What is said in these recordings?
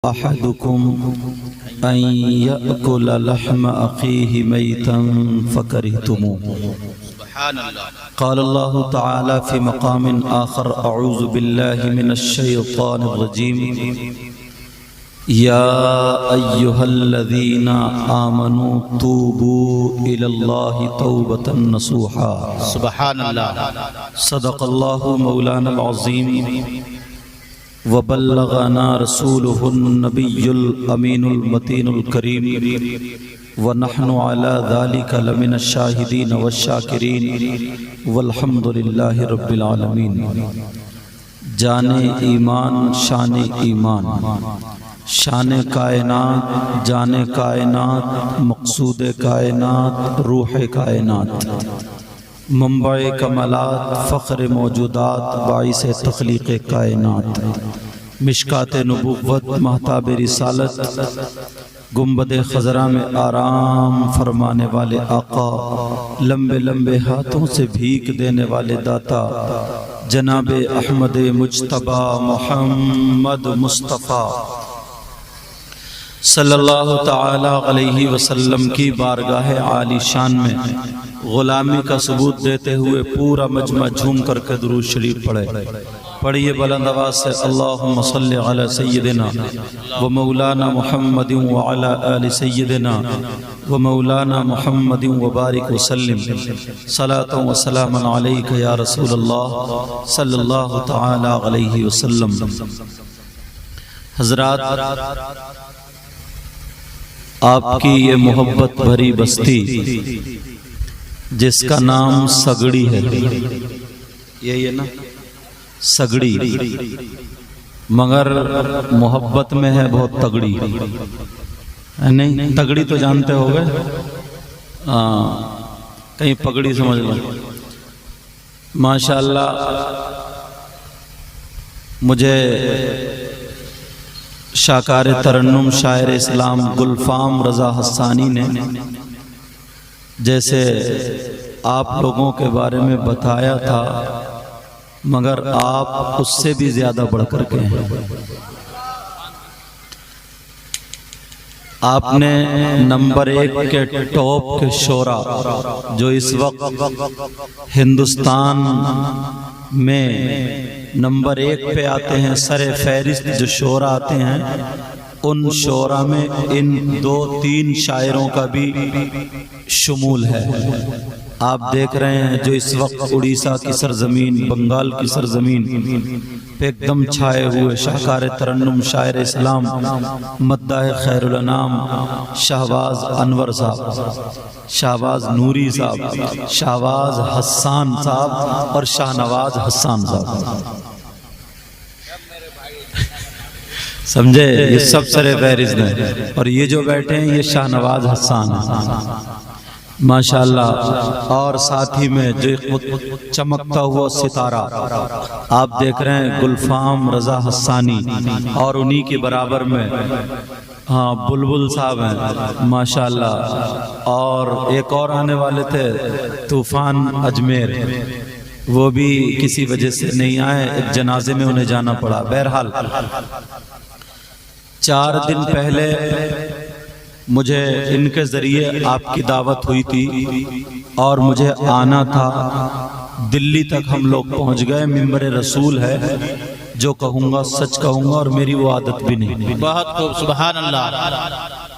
أحدكم أن يأكل لحم أخيه ميتا فكرهتموه. قال الله تعالى في مقام آخر: أعوذ بالله من الشيطان الرجيم. يا أيها الذين آمنوا توبوا إلى الله توبة نصوحا. سبحان الله. صدق الله مولانا العظيم وبلغنا رسوله النبي الأمين المتين الكريم ونحن على ذلك لمن الشاهدين والشاكرين والحمد لله رب العالمين. جان ایمان شان ایمان، شان کائنات، جان کائنات، مقصود کائنات، روح کائنات، منبع کمالات، فخر موجودات، باعث تخلیق کائنات، مشکات نبوت، مہتاب رسالت، گنبد خضرا میں آرام فرمانے والے آقا، لمبے لمبے ہاتھوں سے بھیک دینے والے داتا جناب احمد مجتبی محمد مصطفیٰ صلی اللہ تعالی علیہ وسلم کی بارگاہ عالی شان میں غلامی کا ثبوت دیتے ہوئے پورا مجمع جھوم کر کے درود شریف پڑھے. پڑھیے بلند آواز سے: اللہم صلی علی سیدنا و مولانا محمد وعلی آل سیدنا و مولانا محمد وبارک وسلم صلاۃ و سلام علیک یا رسول اللہ صلی اللہ تعالی علیہ وسلم. حضرات، آپ کی یہ محبت بھری بستی جس کا نام سگڑی ہے، یہی ہے نا سگڑی، مگر محبت میں ہے بہت تگڑی. نہیں تگڑی تو جانتے ہو گے، کہیں پگڑی سمجھ لو. ماشاءاللہ مجھے شاکار ترنم شاعر اسلام گلفام رضا حسانی نے جیسے آپ لوگوں کے بارے میں بتایا تھا، مگر آپ اس سے بھی زیادہ بڑھ کر کے ہیں. آپ نے نمبر 1 کے ٹاپ کے شعرا جو اس وقت ہندوستان میں نمبر 1 پہ آتے ہیں، سر فہرست جو شعرا آتے ہیں، ان شعرا میں ان 2-3 شاعروں کا بھی شمول ہے. آپ دیکھ رہے ہیں جو اس وقت اڑیسہ کی سرزمین، بنگال کی سرزمین پہ ایک دم چھائے ہوئے شاہکار ترنم شاعر اسلام مداح خیر الانام شہباز انور صاحب، شہباز نوری صاحب، شہباز حسان صاحب اور شاہ نواز حسان صاحب، سمجھے؟ یہ سب سر فہرست ہیں. اور یہ جو بیٹھے ہیں یہ شاہ نواز حسان ہیں ماشاءاللہ. اور ساتھی میں جو چمکتا ہوا ستارہ آپ دیکھ رہے ہیں گلفام رضا حسانی، اور انہی کے برابر میں بلبل صاحب ہیں ماشاءاللہ. اور ایک اور آنے والے تھے طوفان اجمیر، وہ بھی کسی وجہ سے نہیں آئے، ایک جنازے میں انہیں جانا پڑا. بہرحال 4 دن پہلے مجھے ان کے ذریعے آپ کی دعوت ہوئی تھی اور مجھے آنا تھا. دلی تک ہم لوگ پہنچ گئے. ممبر رسول ہے، جو کہوں گا سچ کہوں گا، اور میری وہ عادت بھی نہیں. بہت خوب، سبحان اللہ.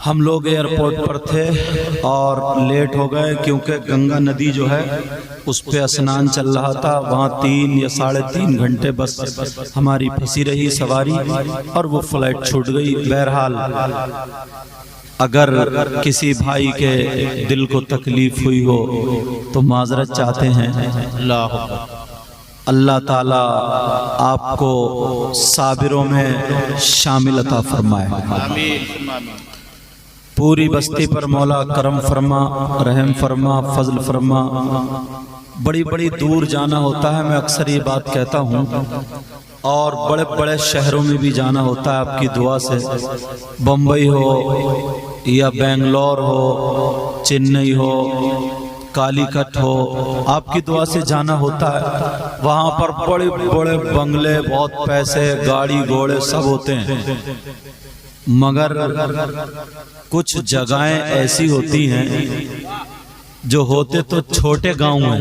ہم لوگ ایئرپورٹ پر تھے اور لیٹ ہو گئے کیونکہ گنگا ندی جو ہے اس پہ اسنان چل رہا تھا. وہاں 3 یا 3.5 گھنٹے بس ہماری پھنسی رہی سواری اور وہ فلائٹ چھوٹ گئی. بہرحال اگر کسی بھائی کے دل کو تکلیف ہوئی ہو تو معذرت چاہتے ہیں. اللہ تعالیٰ آپ کو صابروں میں شامل عطا فرمائے. پوری بستی پر مولا کرم فرما، رحم فرما، فضل فرما. بڑی بڑی دور جانا ہوتا ہے، میں اکثر یہ بات کہتا ہوں، اور بڑے بڑے شہروں میں بھی جانا ہوتا ہے آپ کی دعا سے. بمبئی ہو یا بنگلور ہو، چنئی ہو، کالی کٹ ہو، آپ کی دعا سے جانا ہوتا ہے. وہاں پر بڑے بڑے بنگلے، بہت پیسے، گاڑی گھوڑے سب ہوتے ہیں. مگر کچھ جگہیں ایسی ہوتی ہیں جو ہوتے تو چھوٹے گاؤں ہیں،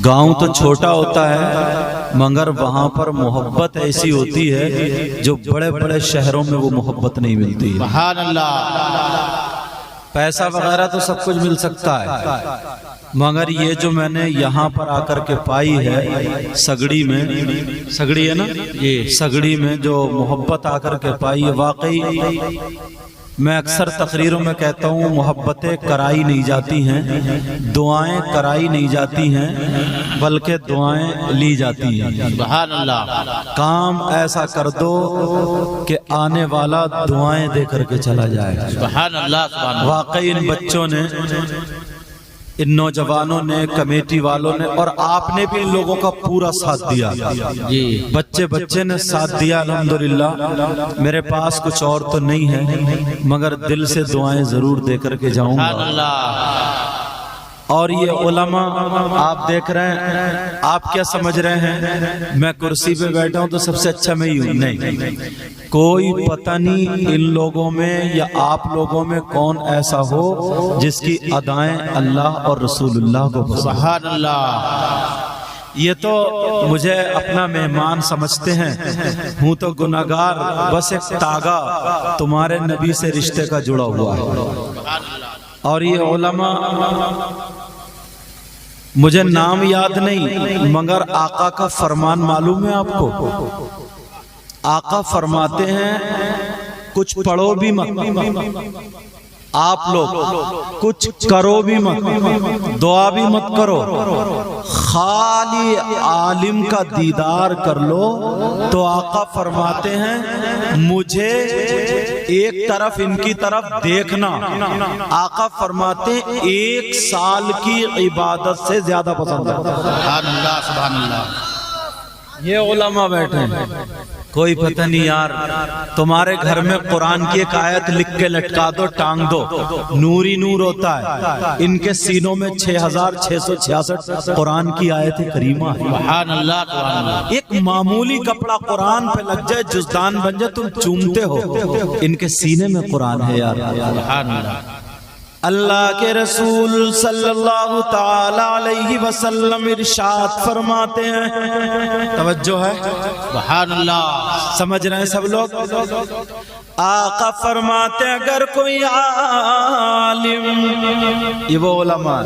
گاؤں تو چھوٹا ہوتا ہے مگر وہاں پر محبت ایسی ہوتی ہے جو بڑے بڑے شہروں میں وہ محبت نہیں ملتی ہے۔ سبحان اللہ۔ پیسہ وغیرہ تو سب کچھ مل سکتا ہے مگر یہ جو میں نے یہاں پر آ کر کے پائی ہے سگڑی میں، سگڑی ہے نا، یہ سگڑی میں جو محبت آ کر کے پائی ہے، واقعی میں اکثر تقریروں میں کہتا ہوں محبتیں کرائی نہیں جاتی ہیں، دعائیں کرائی نہیں جاتی ہیں بلکہ دعائیں لی جاتی ہیں۔ سبحان اللہ۔ کام ایسا کر دو کہ آنے والا دعائیں دے کر کے چلا جائے۔ سبحان اللہ۔ سبحان اللہ۔ واقعی ان بچوں نے، ان نوجوانوں نے، کمیٹی والوں نے اور آپ نے بھی ان لوگوں کا پورا ساتھ دیا، جی بچے نے ساتھ دیا الحمدللہ۔ میرے پاس کچھ اور تو نہیں ہے مگر دل سے دعائیں ضرور دے کر کے جاؤں سبحان گا۔ اللہ۔ اور یہ علماء آپ دیکھ رہے ہیں، آپ کیا سمجھ رہے ہیں میں کرسی پہ بیٹھا ہوں تو سب سے اچھا میں ہی ہوں؟ نہیں، کوئی پتہ نہیں ان لوگوں میں یا آپ لوگوں میں کون ایسا ہو جس کی ادائیں اللہ اور رسول اللہ کو پسند۔ سبحان اللہ۔ یہ تو مجھے اپنا مہمان سمجھتے ہیں، ہوں تو گناہگار، بس ایک تاغا تمہارے نبی سے رشتے کا جڑا ہوا ہے۔ اور یہ علماء مجھے نام یاد نہیں مگر آقا کا فرمان معلوم ہے آپ کو؟ آقا فرماتے ہیں کچھ پڑھو بھی مت آپ لوگ، کچھ کرو بھی مت، دعا بھی مت کرو، خالی عالم کا دیدار کر لو تو آقا فرماتے ہیں مجھے ایک طرف ان کی طرف دیکھنا، آقا فرماتے ہیں 1 سال کی عبادت سے زیادہ پسند ہے۔ سبحان اللہ۔ سبحان اللہ۔ یہ علماء بیٹھے ہیں، کوئی پتہ نہیں یار، تمہارے گھر میں قرآن کی ایک آیت لکھ کے لٹکا دو، ٹانگ دو، نوری نور ہوتا ہے، ان کے سینوں میں 6666 قرآن کی آیت کریمہ ہے۔ سبحان اللہ۔ سبحان اللہ۔ ایک معمولی کپڑا قرآن پہ لگ جائے، جزدان بن جائے، تم چومتے ہو، ان کے سینے میں قرآن ہے یار۔ سبحان اللہ۔ اللہ کے رسول صلی اللہ تعالی علیہ وسلم ارشاد فرماتے ہیں، توجہ ہے، سبحان اللہ۔ سمجھ رہے ہیں سب لوگ؟ آقا فرماتے ہیں اگر کوئی عالم، یہ وہ علماء،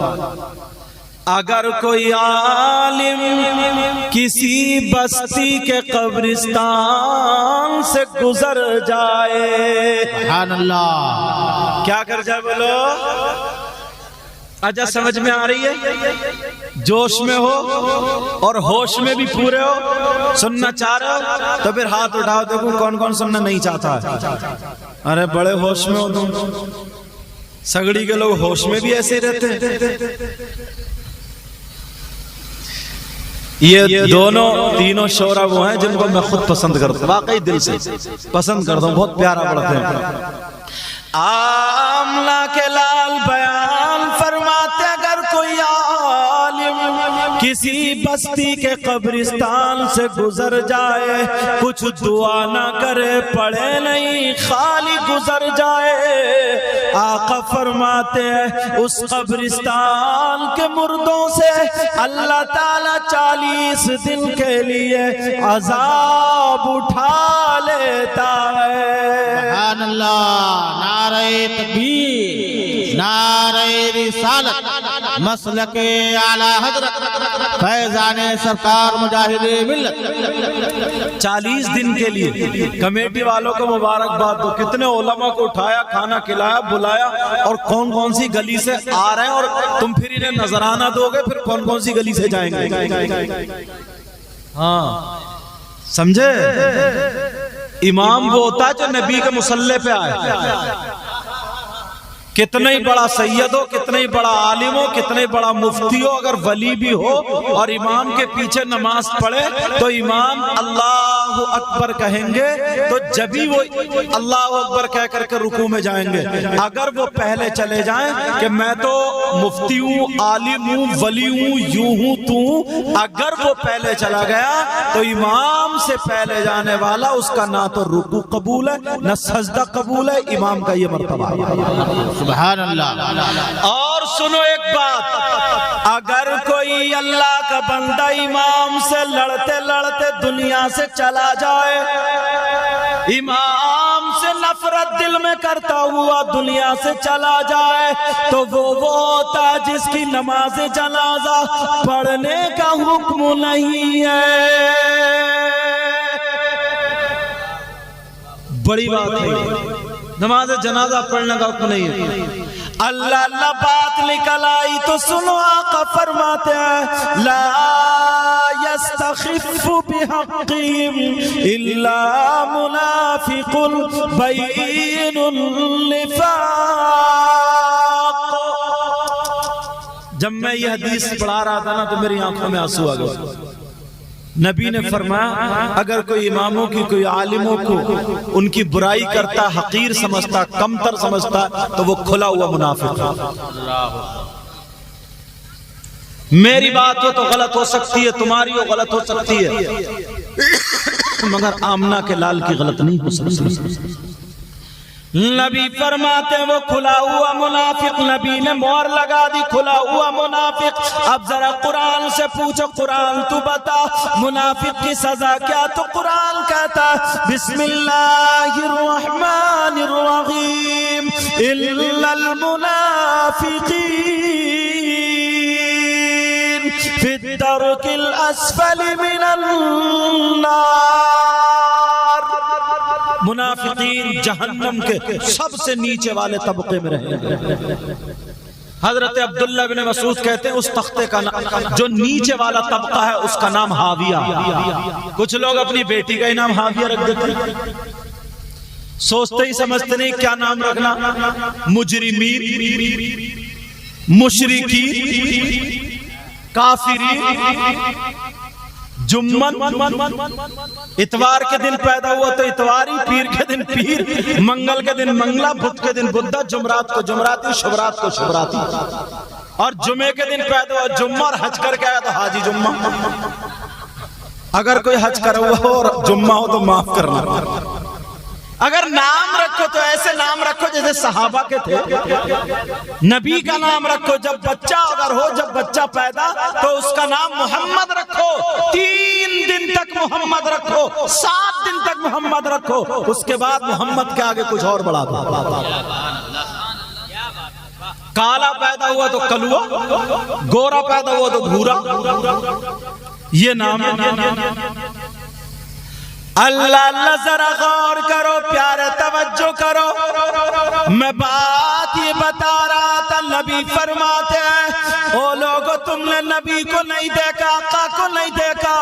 اگر کوئی عالم کسی بستی کے قبرستان سے گزر جائے، سبحان اللہ۔ کیا کر جائے بولو؟ اجا سمجھ میں آ رہی ہے؟ جوش میں ہو اور ہوش میں بھی پورے ہو، سننا چاہ رہے ہو تو پھر ہاتھ اٹھاؤ، دیکھو کون کون سننا نہیں چاہتا ہے۔ ارے بڑے ہوش میں ہو تم، سگڑی کے لوگ ہوش میں بھی ایسے رہتے ہیں۔ یہ دونوں تینوں شعرا وہ ہیں جن کو میں خود پسند کرتا ہوں، واقعی دل سے پسند کرتا ہوں، بہت پیارا پڑھتے ہیں۔ آملہ کے لال بیان فرماتے اگر کوئی عالم کسی بستی کے قبرستان سے گزر جائے، کچھ دعا نہ کرے، پڑھے نہیں، خالی گزر جائے، آقا فرماتے ہیں اس قبرستان کے مردوں سے اللہ تعالیٰ 40 دن کے لیے عذاب اٹھا لیتا ہے۔ سبحان اللہ۔ نعرہ تکبیر، نعرہ رسالت، مسلک اعلی حضرت فیضان سرکار مجاہد ملت۔ 40 دن کے لیے کمیٹی والوں کو مبارکباد دو، کتنے علماء کو اٹھایا، کھانا کھلایا، بلایا، اور کون کون سی گلی سے آ رہے ہیں، اور تم پھر انہیں نذرانہ دو گے، پھر کون کون سی گلی سے جائیں گے۔ ہاں سمجھے؟ امام وہ ہوتا ہے جو نبی کے مصلی پہ آئے، کتنا ہی بڑا سید ہو، کتنا ہی بڑا عالم ہو، کتنا ہی بڑا مفتی ہو، اگر ولی بھی ہو اور امام کے پیچھے نماز پڑھے تو امام اللہ اکبر کہیں گے تو جبھی وہ اللہ اکبر کہہ کر کے رکوع میں جائیں گے۔ اگر وہ پہلے چلے جائیں کہ میں تو مفتی ہوں، عالم ہوں، ولی ہوں، یوں ہوں تو ہوں، اگر وہ پہلے چلا گیا تو امام سے پہلے جانے والا اس کا نہ تو رکوع قبول ہے نہ سجدہ قبول ہے، امام کا یہ مرتبہ ہے۔ سبحان اللہ۔ اور سنو ایک بات، اگر کوئی اللہ کا بندہ امام سے لڑتے لڑتے دنیا سے چلا جائے، امام سے نفرت دل میں کرتا ہوا دنیا سے چلا جائے، تو وہ ہوتا ہے جس کی نماز جنازہ پڑھنے کا حکم نہیں ہے۔ بڑی بات ہے، نماز جنازہ پڑھنے کا حکم نہیں ہے۔ اللہ اللہ بات نکل آئی تو سنو، آقا فرماتے ہیں لا يستخف بحقهم الا منافق بین النفاق۔ جب میں یہ حدیث پڑھا رہا تھا نا تو میری آنکھوں میں آنسو آ گئے۔ نبی نے فرمایا اگر کوئی اماموں کی، کوئی عالموں کو ان کی برائی کرتا، حقیر سمجھتا، کمتر سمجھتا تو وہ کھلا ہوا منافق ہے۔ میری بات ہو تو غلط ہو سکتی ہے، تمہاری ہو غلط ہو سکتی ہے، مگر آمنہ کے لال کی غلط نہیں ہو سکتی۔ نبی فرماتے وہ کھلا ہوا منافق، نبی نے مہر لگا دی کھلا ہوا منافق۔ اب ذرا قرآن سے پوچھو، قرآن تو بتا منافق کی سزا کیا؟ تو قرآن کہتا بسم اللہ الرحمن الرحیم الا المنافقین فی الدرک الاسفل من النار۔ منافقین جہنم کے سب سے نیچے والے طبقے میں رہیں گے۔ حضرت عبداللہ بن مسعود کہتے ہیں اس تختے کا نام جو نیچے والا طبقہ ہے اس کا نام حاویہ۔ کچھ لوگ اپنی بیٹی کا ہی نام حاویہ رکھ دیتے ہیں، سوچتے ہی سمجھتے نہیں کیا نام رکھنا، مجرمین، مشرکین، کافرین، جمن، اتوار کے دن پیدا ہوا تو اتواری، پیر کے دن پیر، منگل کے دن منگلا، بدھ کے دن بدھا، جمعرات کو جمعراتی، شبرات کو شبراتی، اور جمعے کے دن پیدا ہوا جمعہ، اور حج کر کے آیا تو حاجی جمعہ۔ اگر کوئی حج کرا ہوا ہو اور جمعہ ہو تو معاف کرنا۔ اگر نام رکھو تو ایسے نام رکھو جیسے صحابہ کے تھے، نبی کا نام رکھو۔ جب بچہ اگر ہو، جب بچہ پیدا تو اس کا نام محمد رکھو، 3 دن تک محمد رکھو، 7 دن تک محمد رکھو، اس کے بعد محمد کے آگے کچھ اور بڑھا دو۔ کالا پیدا ہوا تو کلوا، گورا پیدا ہوا تو بھورا، یہ نام ہے۔ اللہ اللہ ذرا غور کرو، پیارے توجہ کرو، میں بات یہ بتا رہا تھا، نبی فرماتے ہیں او لوگو تم نے نبی کو نہیں دیکھا، آقا کو نہیں دیکھا،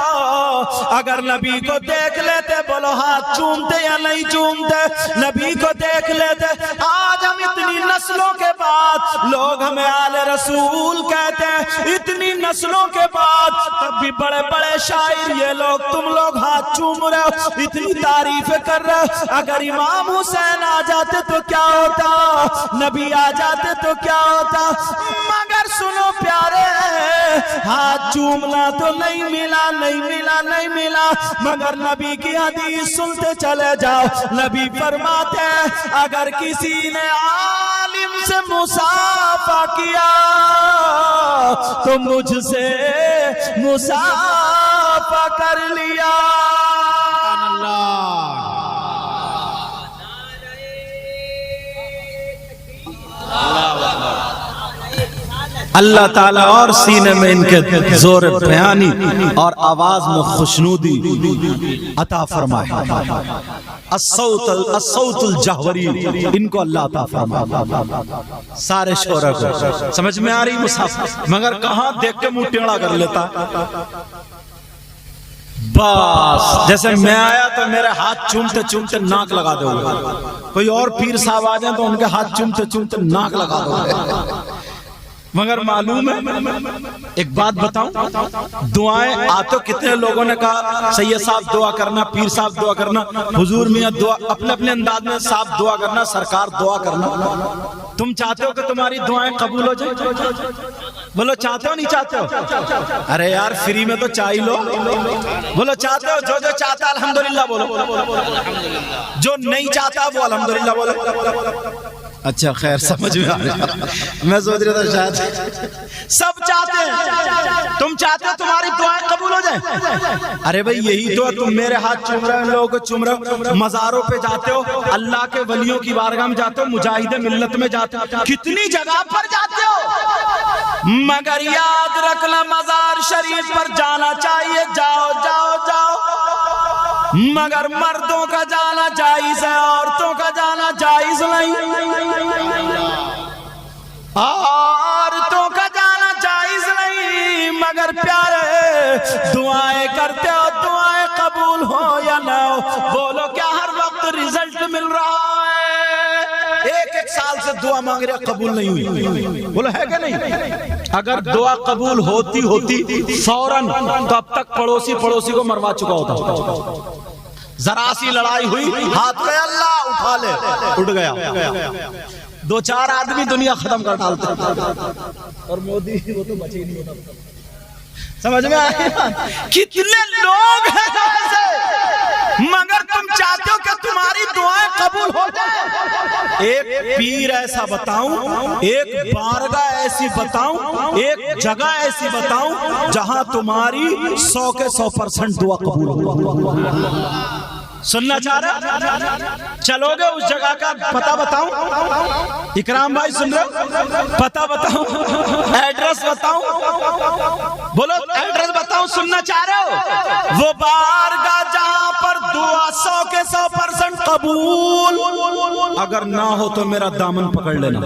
اگر نبی کو دیکھ لیتے بولو ہاتھ چومتے یا نہیں چومتے؟ نبی کو دیکھ لیتے۔ آج ہم اتنی نسلوں کے بعد لوگ ہمیں آل رسول کہتے ہیں، اتنی نسلوں کے بعد تب بھی بڑے بڑے شاعر یہ لوگ، تم لوگ ہاتھ چوم رہے ہو، اتنی تعریف کر رہے۔ اگر امام حسین آ جاتے تو کیا ہوتا، نبی آ جاتے تو کیا ہوتا؟ مگر سنو پیارے، ہاتھ چومنا تو نہیں ملا، نہیں ملا، نہیں ملا، مگر نبی کی حدیث سنتے چلے جاؤ۔ نبی فرماتے ہیں اگر کسی نے عالم سے مصافحہ کیا تو مجھ سے مصافحہ کر لیا۔ اللہ تعالیٰ اور سینے میں ان کے زور بیانی اور آواز میں خوشنودی عطا فرمائے۔ الصوت الجہوری ان کو اللہ عطا فرمائے۔ سارے شعرا کو سمجھ میں آ رہی مسافر، مگر کہاں دیکھ کے منہ ٹیڑھا کر لیتا۔ بس جیسے میں آیا تو میرے ہاتھ چومتے چومتے ناک لگا دو گے، کوئی اور پیر صاحب آ جائیں تو ان کے ہاتھ چومتے چومتے ناک لگا دو گے۔ مگر معلوم ہے ایک بات بتاؤں، دعائیں آتے کتنے لوگوں نے کہا سید صاحب دعا کرنا، پیر صاحب دعا کرنا، حضور میاں دعا، اپنے اپنے انداز میں صاحب دعا کرنا، سرکار دعا کرنا۔ تم چاہتے ہو کہ تمہاری دعائیں قبول ہو جائیں؟ بولو چاہتے ہو نہیں چاہتے ہو؟ ارے یار فری میں تو چاہیے لو، بولو چاہتے ہو؟ جو جو چاہتا ہے الحمدللہ بولو، جو نہیں چاہتا وہ الحمدللہ بولو۔ اچھا خیر سمجھ میں آ رہا، میں سوچ رہا تھا شاید سب چاہتے ہیں، تم چاہتے ہو تمہاری دعائیں قبول ہو جائیں؟ ارے بھائی یہی تو ہے، تم میرے ہاتھ چوم رہے ہو، ان لوگوں کو چوم رہے ہو، مزاروں پہ جاتے ہو، اللہ کے ولیوں کی بارگاہ میں جاتے ہو، مجاہد ملت میں جاتے ہو، کتنی جگہ پر جاتے ہو، مگر یاد رکھنا مزار شریف پر جانا چاہیے، جاؤ جاؤ جاؤ، مگر مردوں کا جانا جائز ہے، عورتوں کا جانا جائز نہیں، عورتوں کا جانا جائز نہیں، مگر پیارے دعائیں کرتے ہو، دعائیں قبول ہو یا نہ ہو، بولو کیا ہر وقت رزلٹ مل رہا ہے؟ ایک ایک سال سے دعا مانگ رہے قبول نہیں ہوئی، بولو ہے کہ نہیں؟ اگر دعا قبول ہوتی فوراً تو اب تک پڑوسی کو مروا چکا ہوتا، ذرا سی لڑائی ہوئی ہاتھ میں اللہ اٹھا لے، اٹھ گیا، دو چار آدمی دنیا ختم کر ڈالتے، اور مودی وہ تو بچے ہی نہیں ہوتا۔ سمجھ میں آئے؟ کتنے لوگ ہیں ایسے، مگر تم چاہتے ہو کہ تمہاری دعائیں قبول ہو جائیں۔ ایک پیر ایسا بتاؤں، ایک بارگاہ ایسی بتاؤں، ایک جگہ ایسی بتاؤں جہاں تمہاری 100 کے 100% دعا قبول ہو۔ سننا چاہ رہے چلو گے اس جگہ کا پتہ بتاؤں؟ اکرام بھائی سن رہے پتہ بتاؤں، ایڈریس بتاؤں؟ بولو ایڈریس بتاؤں، سننا چاہ رہے ہو؟ وہ بارگاہ جہاں پر دعا 100 کے 100% قبول، اگر نہ ہو تو میرا دامن پکڑ لینا،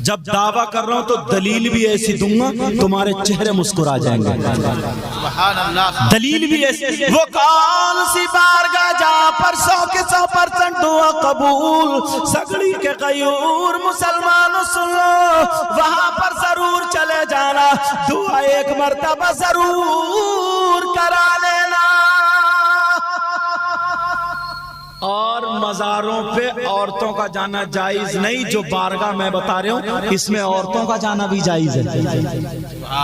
جب دعویٰ کر رہا ہوں تو دلیل بھی ایسی دوں گا تمہارے چہرے مسکرا جائیں گے، دلیل بھی ایسی۔ وہ کون سی بارگاہ جہاں پر 100 کے 100% دعا قبول، سگڑی کے غیور مسلمانوں سن لو، وہاں پر ضرور چلے جانا، دعا ایک مرتبہ ضرور کرا لینا۔ اور مزاروں پہ عورتوں کا جانا جائز نہیں، جو بارگاہ میں بتا رہے ہوں اس میں عورتوں کا جانا بھی جائز ہے۔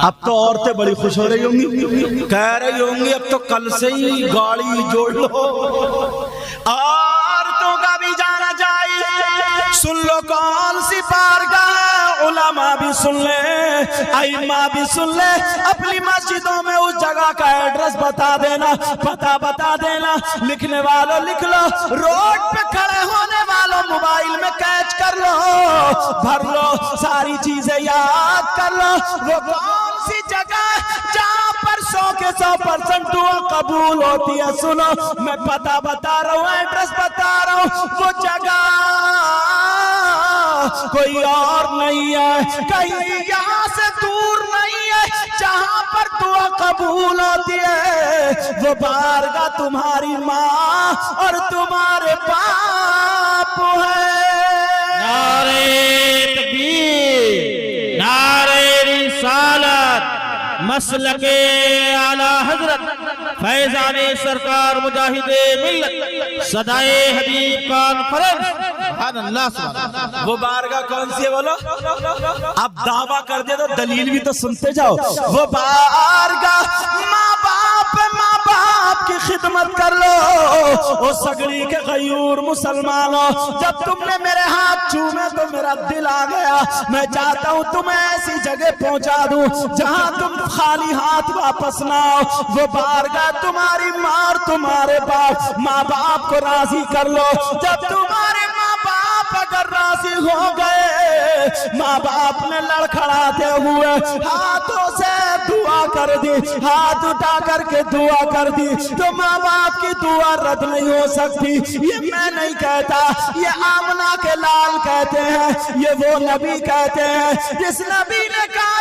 اب تو عورتیں بڑی خوش ہو رہی ہوں گی، کہہ رہی ہوں گی اب تو کل سے ہی گاڑی جوڑ لو، عورتوں کا بھی جانا جائز۔ سن لو کون سی بارگاہ، علماء بھی سن لیں، ائمہ بھی سن لیں، اپنی مسجدوں میں اس جگہ کا ایڈریس بتا دینا، پتہ بتا دینا، لکھنے والوں لکھ لو، روڈ پہ کھڑے ہونے والوں موبائل میں کیچ کر لو، بھر لو، ساری چیزیں یاد کر لو۔ وہ کون سی جگہ جہاں پر 100 کے 100% دعا قبول ہوتی ہے؟ سنو میں پتہ بتا رہا ہوں، ایڈریس بتا رہا ہوں، وہ جگہ کوئی اور نہیں ہے، کہیں یہاں سے دور نہیں ہے، جہاں پر دعا قبول ہوتی ہے وہ بارگاہ تمہاری ماں اور تمہارے باپ ہے۔ نعرہ تکبیر، نعرہ رسالت، مسلک اعلی حضرت فیضان سرکار مجاہد ملت، صدائے حبیب کانفرنس۔ وہ بارگاہ کون سی ہے بولو؟ اب دعویٰ کر دے تو دلیل بھی تو سنتے جاؤ۔ وہ بارگاہ ماں باپ کی خدمت کر لو، او سگڑی کے غیور مسلمانوں، جب تم نے میرے ہاتھ چومے تو میرا دل آ گیا، میں چاہتا ہوں تمہیں ایسی جگہ پہنچا دوں جہاں تم خالی ہاتھ واپس نہ آؤ۔ وہ بارگاہ تمہاری ماں اور تمہارے باپ، ماں باپ کو راضی کر لو، جب تمہارے ماں باپ اگر راضی ہو گئے، ماں باپ نے لڑکھڑاتے ہوئے ہاتھوں سے دعا کر دی، ہاتھ اٹھا کر کے دعا کر دی، تو ماں باپ کی دعا رد نہیں ہو سکتی۔ یہ میں نہیں کہتا، یہ آمنہ کے لال کہتے ہیں، یہ وہ نبی کہتے ہیں جس نبی نے کہا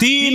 3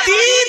3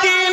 3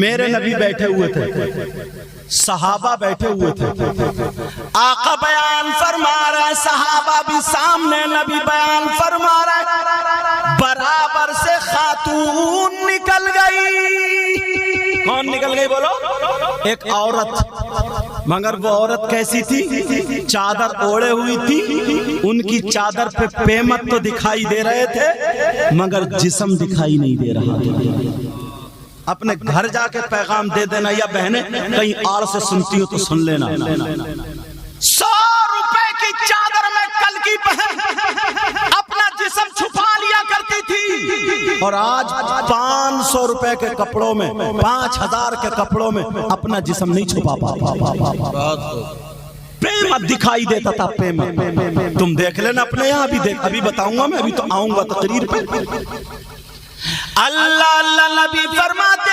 میرے نبی بیٹھے ہوئے تھے, صحابہ بیٹھے ہوئے تھے, آقا بیان فرما رہے, صحابہ بھی سامنے, نبی بیان فرما رہے, برابر سے خاتون نکل گئی. کون نکل گئی بولو؟ ایک عورت. مگر وہ عورت کیسی تھی؟ چادر اوڑے ہوئی تھی, ان کی چادر پہ پیمت تو دکھائی دے رہے تھے مگر جسم دکھائی نہیں دے رہا تھا. اپنے گھر جا کے پیغام دے دینا, یا بہنیں کہیں آڑ سے سنتی ہو تو سن لینا. 100 روپے کی چادر میں کل کی بہن اپنا جسم چھپا لیا کرتی تھی, اور آج 500 روپے کے کپڑوں میں, 5000 کے کپڑوں میں اپنا جسم نہیں چھپا پاتا. پیمت دکھائی دیتا تھا, پیمت. تم دیکھ لینا اپنے یہاں بھی دیکھ, ابھی بتاؤں گا میں, ابھی تو آؤں گا تقریر پہ. اللہ اللہ نبی فرماتے,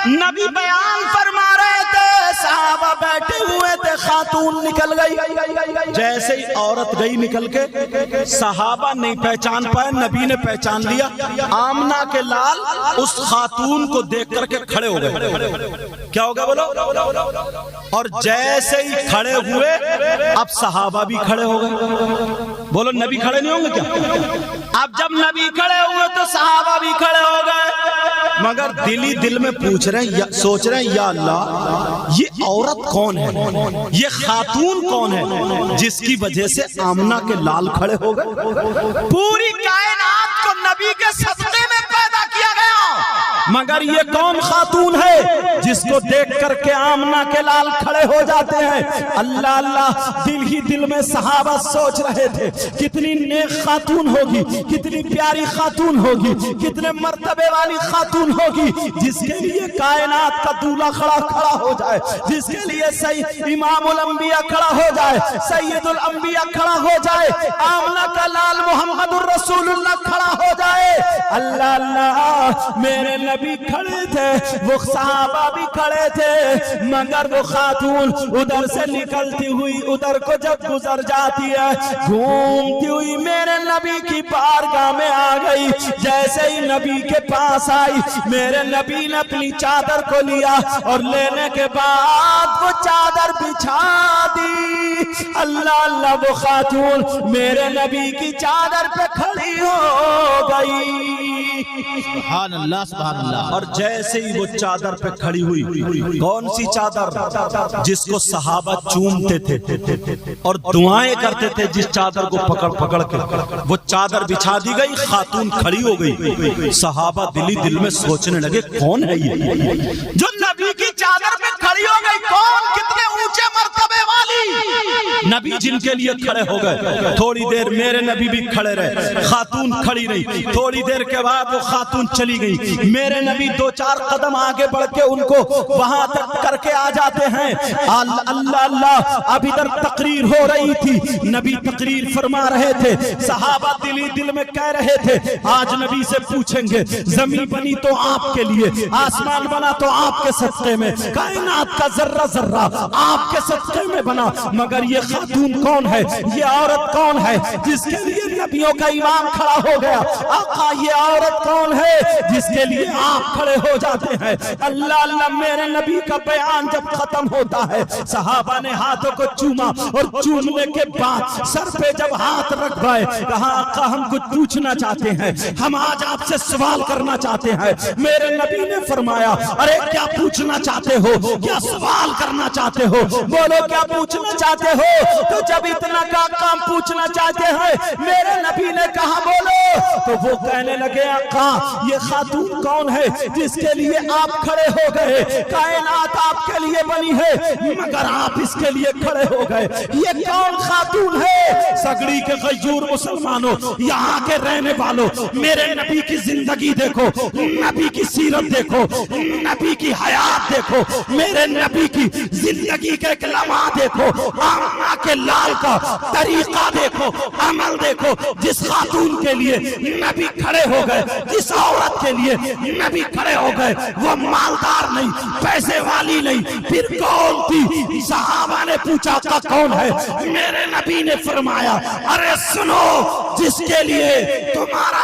نبی بیان فرما رہے تھے, صحابہ بیٹھے ہوئے تھے, خاتون نکل گئی. جیسے ہی عورت گئی نکل کے, صحابہ نہیں پہچان پائے, نبی نے پہچان لیا. آمنہ کے لال اس خاتون کو دیکھ کر کے کھڑے ہو گئے. کیا ہوگا بولو؟ اور جیسے ہی کھڑے ہوئے, اب صحابہ بھی کھڑے ہو گئے. بولو نبی کھڑے نہیں ہوں گے کیا؟ اب جب نبی کھڑے ہوئے تو صحابہ بھی کھڑے ہو گئے, مگر دل ہی دل میں پوچھ رہے ہیں, سوچ رہے ہیں, یا اللہ یہ عورت کون ہے, یہ خاتون کون ہے جس کی وجہ سے آمنہ کے لال کھڑے ہو گئے. پوری کائنات کو نبی کے صدقے میں پیدا کیا گیا, مگر یہ کون خاتون ہے جس کو دیکھ کر کے آمنہ کے لال کھڑے ہو جاتے ہیں. اللہ اللہ, دل ہی دل میں صحابہ سوچ رہے تھے, کتنی نیک خاتون ہوگی, کتنی پیاری خاتون ہوگی, کتنے مرتبے والی خاتون ہوگی جس کے لیے کائنات کا دولہا کھڑا ہو جائے, جس کے لیے امام الانبیاء کھڑا ہو جائے, سید الانبیاء کھڑا ہو جائے, آمنہ کا لال محمد الرسول اللہ کھڑا ہو جائے. اللہ اللہ, میرے نبی کھڑے تھے, وہ صحابہ بھی کھڑے تھے, مگر وہ خاتون ادھر سے نکلتی ہوئی ادھر کو جب گزر جاتی ہے, گھومتی ہوئی میرے نبی کی بارگاہ میں آ گئی. جیسے ہی نبی کے پاس آئی, میرے نبی نے اپنی چادر کو لیا اور لینے کے بعد وہ چادر بچھا دی. اللہ اللہ, وہ خاتون میرے نبی کی چادر پہ کھڑی ہو گئی. سبحان اللہ سبحان اللہ. اور جیسے ہی وہ چادر پہ کھڑی ہوئی, کون سی چادر جس کو صحابہ چومتے تھے اور دعائیں کرتے تھے, جس چادر کو پکڑ کے وہ چادر بچھا دی گئی, خاتون کھڑی ہو گئی. صحابہ دلی دل میں سوچنے لگے, کون ہے یہ جو نبی کی چادر پہ کھڑی ہو گئی؟ کون, کتنے اونچے مرتبے والی نبی جن کے لیے کھڑے ہو گئے. تھوڑی دیر میرے نبی بھی کھڑے رہے, خاتون کھڑی رہی. تھوڑی دیر کے بعد وہ خاتون چلی گئی. میرے نبی 2-4 قدم آگے بڑھ کے ان کو وہاں تک کر کے آ جاتے ہیں. اللہ اللہ, اب ادھر تقریر ہو رہی تھی, نبی تقریر فرما رہے تھے. صحابہ دلی دل میں کہہ رہے تھے, آج نبی سے پوچھیں گے, زمین بنی تو آپ کے لیے, آسمان بنا تو آپ کے صدقے میں, کائنات کا ذرہ ذرہ آپ کے صدقے میں بنا, مگر یہ خاتون کون ہے, یہ عورت کون ہے جس کے لیے نبیوں کا امام کھڑا ہو گیا؟ آقا یہ عورت کون ہے جس کے لیے آپ کھڑے ہو جاتے ہیں؟ اللہ اللہ, میرے نبی کا بیان جب ختم ہوتا ہے, صحابہ نے ہاتھوں کو چوما, اور چومنے کے بعد سر پہ جب ہاتھ رکھ گئے, کہا آقا ہم کچھ پوچھنا چاہتے ہیں, ہم آج آپ سے سوال کرنا چاہتے ہیں. میرے نبی نے فرمایا, ارے کیا پوچھنا چاہتے ہو, کیا سوال کرنا چاہتے ہو, بولو کیا پوچھنا چاہتے ہو؟ تو جب اتنا کا کام پوچھنا چاہتے ہیں, میرے نبی نے کہا بولو, تو وہ کہنے لگے, آقا یہ خاتون کون ہے جس کے لیے آپ کھڑے ہو گئے؟ کائنات آپ کے لیے بنی ہے مگر آپ اس کے لیے کھڑے ہو گئے, یہ کون خاتون ہے؟ سگڑی کے غیور مسلمانوں, یہاں کے رہنے والوں, میرے نبی کی زندگی دیکھو, نبی کی سیرت دیکھو, نبی کی حیات دیکھو, میرے نبی کی زندگی کے ایک لمحہ دیکھو, آمنہ کے لال کا طریقہ دیکھو, عمل دیکھو. جس خاتون کے لیے نبی کھڑے ہو گئے, جس عورت کے لیے نبی کھڑے ہو گئے, وہ مالدار نہیں, پیسے والی نہیں, پھر کون تھی؟ صحابہ نے پوچھا کا کون ہے؟ میرے نبی نے فرمایا, ارے سنو, جس کے لیے تمہارا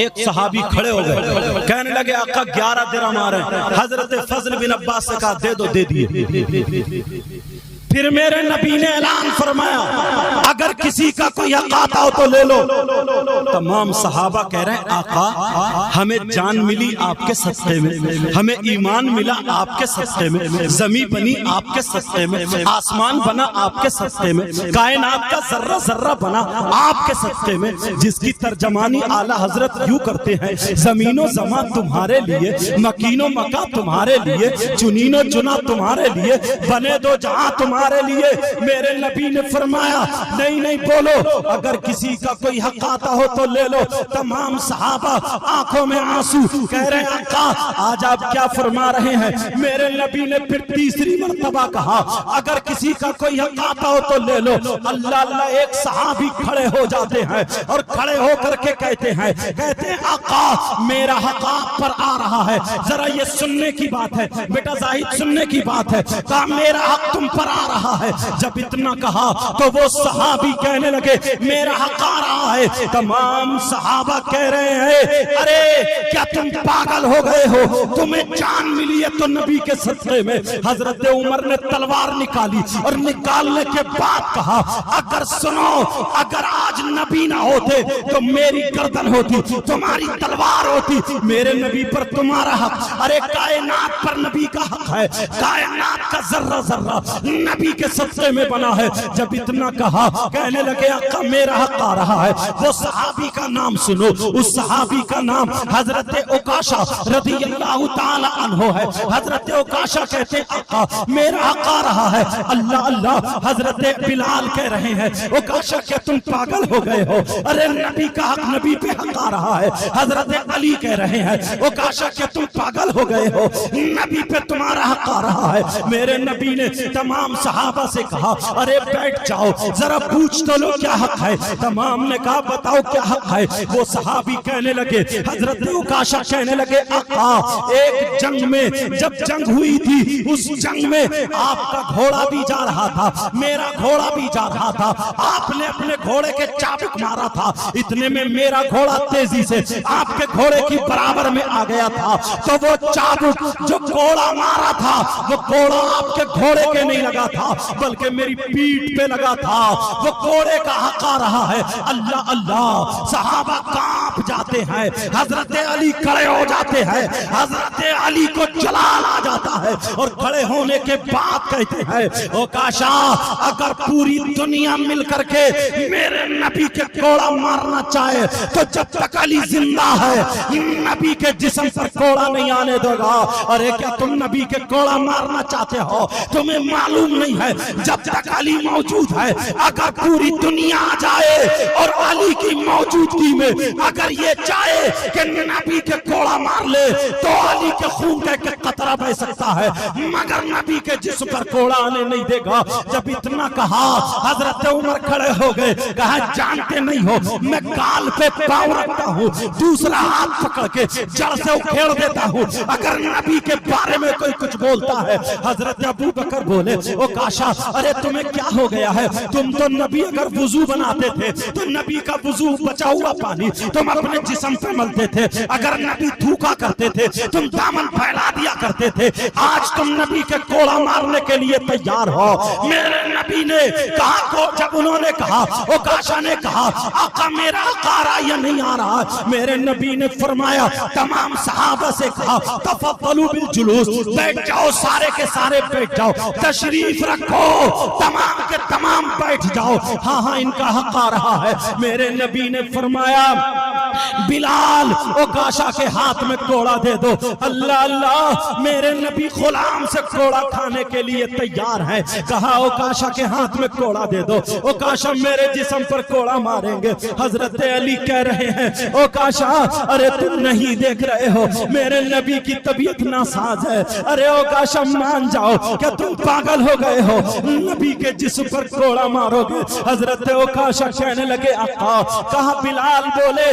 ایک صحابی کھڑے ہو گئے، کہنے لگے آقا 11 درہم آ رہے ہیں۔ حضرت فضل بن عباس سے کہا دے دو، دے دیے۔ پھر میرے نبی نے اعلان فرمایا اگر کسی کا کوئی حق آتا ہو تو لے لو۔ تمام صحابہ کہہ رہے ہیں آقا ہمیں جان ملی آپ کے صدقے میں، ہمیں ایمان ملا آپ کے صدقے میں، زمین بنی آپ کے صدقے میں، آسمان بنا آپ کے صدقے میں، کائنات کا ذرہ ذرہ بنا آپ کے صدقے میں، جس کی ترجمانی اعلیٰ حضرت یوں کرتے ہیں زمین و زمان تمہارے لیے، مکین و مکہ تمہارے لیے، چنین و چنا تمہارے لیے، بنے دو جہاں تمہارے لیے۔ میرے نبی نے فرمایا نہیں نہیں بولو، اگر کسی کا کوئی حق آتا ہو تو لے لو۔ تمام صحابہ آنکھوں میں آنسو، کہہ رہے ہیں آقا آج آپ کیا فرما رہے ہیں؟ میرے نبی نے پھر تیسری مرتبہ کہا اگر کسی کا کوئی حق آتا ہو تو لے لو۔ اللہ اللہ ایک صحابی کھڑے ہو جاتے ہیں اور کھڑے ہو کر کے کہتے ہیں آقا میرا حق آپ پر آ رہا ہے، ذرا یہ سننے کی بات ہے بیٹا زاہد، سننے کی بات ہے، کہا میرا حق تم پر آ رہا ہے۔ جب اتنا کہا تو وہ صحابی کہنے لگے میرا حق آ رہا ہے۔ تمام صحابہ کہہ رہے ہیں ارے کیا تم پاگل ہو گئے ہو، تمہیں جان ملی ہے تو نبی کے صدقے میں۔ حضرت عمر نے تلوار نکالی اور نکالنے کے بعد کہا اگر سنو اگر آج نبی نہ ہوتے تو میری گردن ہوتی، تمہاری تلوار ہوتی، میرے نبی پر تمہارا حق۔ ارے کائنات پر نبی کا حق ہے، کائنات کا ذرہ ذرہ نبی کے صدقے میں بنا ہے۔ جب اتنا کہا کہنے لگے آقا میرا حق آ رہا ہے۔ وہ صحابی کا نام سنو، اس صحابی کا نام حضرت عکاشہ رضی اللہ تعالی عنہ ہے۔ حضرت عکاشہ کہتے ہیں آقا میرا حق آ رہا ہے۔ اللہ اللہ حضرت بلال کہہ رہے ہیں عکاشہ کیا تم پاگل ہو گئے ہو، ارے نبی کا حق نبی پہ حق آ رہا ہے۔ حضرت علی کہہ رہے ہیں عکاشہ کیا تم پاگل ہو گئے ہو، نبی پہ تمہارا حق آ رہا ہے۔ میرے نبی نے تمام صحابہ سے کہا ارے بیٹھ جاؤ ذرا پوچھ تو لو کیا حق ہے۔ تمام نے کہا بتاؤ کیا حق ہے۔ وہ صحابی کہنے لگے حضرت عکاشہ کہنے لگے آقا ایک جنگ میں جب جنگ ہوئی تھی اس جنگ میں آپ کا گھوڑا بھی جا رہا تھا، میرا گھوڑا بھی جا رہا تھا، آپ نے اپنے گھوڑے کے چابک مارا تھا، اتنے میں میرا گھوڑا تیزی سے آپ کے گھوڑے کی برابر میں آ گیا تھا، تو وہ چابک جو گھوڑا مارا تھا وہ گھوڑا آپ کے گھوڑے کے نہیں لگا تھا بلکہ میری پیٹھ پہ لگا تھا، وہ گھوڑے کا حق آ رہا ہے۔ اللہ اللہ صحابہ کانپ جاتے ہیں، حضرت علی کھڑے ہو جاتے ہیں، حضرت علی کو جلال آ جاتا ہے اور کھڑے ہونے کے بعد کہتے ہیں عکاشہ اگر پوری دنیا مل کر کے میرے نبی کے کوڑا مارنا چاہے تو جب تک علی زندہ ہے نبی کے جسم پر کوڑا نہیں آنے دے گا۔ ارے کیا تم نبی کے کوڑا مارنا چاہتے ہو؟ تمہیں معلوم نہیں ہے جب تک علی موجود ہے اگر پوری دنیا آ جائے اور علی کی موجودگی میں اگر یہ چاہے کہ نبی کے کوڑا مار لے تو علی کے خون کا ایک قطرہ بہ سکتا ہے مگر نبی کے جسم پر کوڑا آنے نہیں دے گا۔ جب اتنا کہا حضرت عمر کھڑے ہو گئے، کہا جانتے نہیں ہو میں گال پہ پاؤں رکھتا ہوں، دوسرا ہاتھ پکڑ کے جڑ سے اکھیڑ دیتا ہوں اگر نبی کے بارے میں کوئی کچھ بولتا ہے۔ حضرت ابو بکر بولے عکاشہ ارے تمہیں کیا ہو گیا ہے؟ تم تو نبی اگر وضو بناتے تھے تو نبی کا وضو بچا ہوا پانی تم اپنے جسم پہ ملتے تھے، اگر نبی تھوکا کرتے تھے تم دامن پھیلا دیا کرتے تھے، آج تم نبی کے کوڑا مارنے کے لیے تیار ہو۔ میرے نبی نے کہا کو جب انہوں نے کہا عکاشہ نے کہا آقا میرا حق آ رہا یا نہیں آ رہا، میرے نبی نے فرمایا تمام صحابہ سے کہا تفضلوا بالجلوس، بیٹھ جاؤ سارے کے سارے بیٹھ جاؤ، تشریف رکھو، تمام کے تمام بیٹھ جاؤ، ہاں ہاں ان کا حق آ رہا ہے۔ میرے نبی نے فرمایا بلال عکاشہ کے ہاتھ میں کوڑا دے دو۔ اللہ اللہ میرے نبی غلام سے کوڑا کھانے کے لیے تیار ہے، کہا عکاشہ کے ہاتھ میں کوڑا دے دو، عکاشہ میرے جسم پر کوڑا ماریں گے۔ حضرت علی کہہ رہے ہیں عکاشہ ارے تم نہیں دیکھ رہے ہو میرے نبی کی طبیعت ناساز ہے، ارے عکاشہ مان جاؤ کہ تم پاگل ہو گئے ہو، نبی کے جسم پر کوڑا مارو گے۔ حضرت عکاشہ کہنے لگے آقا، کہا بلال بولے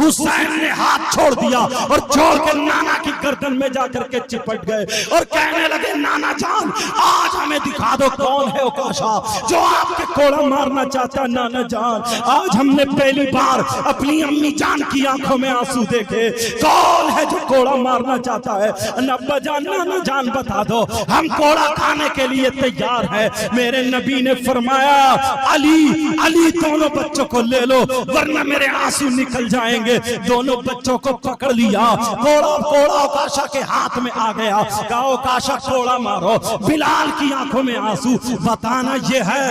حسین نے ہاتھ چھوڑ دیا اور چھوڑ کے نانا کی گردن میں جا کر کے چپٹ گئے اور کہنے لگے نانا جان آج ہمیں دکھا دو کون ہے اوکاشا جو آپ کے کوڑا مارنا چاہتا ہے. نانا جان آج ہم نے پہلی بار اپنی امی جان کی آنکھوں میں آنسو دیکھے. کون ہے جو کوڑا مارنا چاہتا ہے؟ ابا جان نانا جان بتا دو ہم کوڑا کھانے کے لیے تیار ہیں. میرے نبی نے فرمایا علی علی دونوں بچوں کو لے لو ورنہ میرے آنسو نکل جائیں گے. دونوں بچوں کو پکڑ لیا. کوڑا اوکاشا کے ہاتھ میں آ گیا. کہا اوکاشا کوڑا مارو. بلال کی آنکھوں میں آنسو. بتانا یہ ہے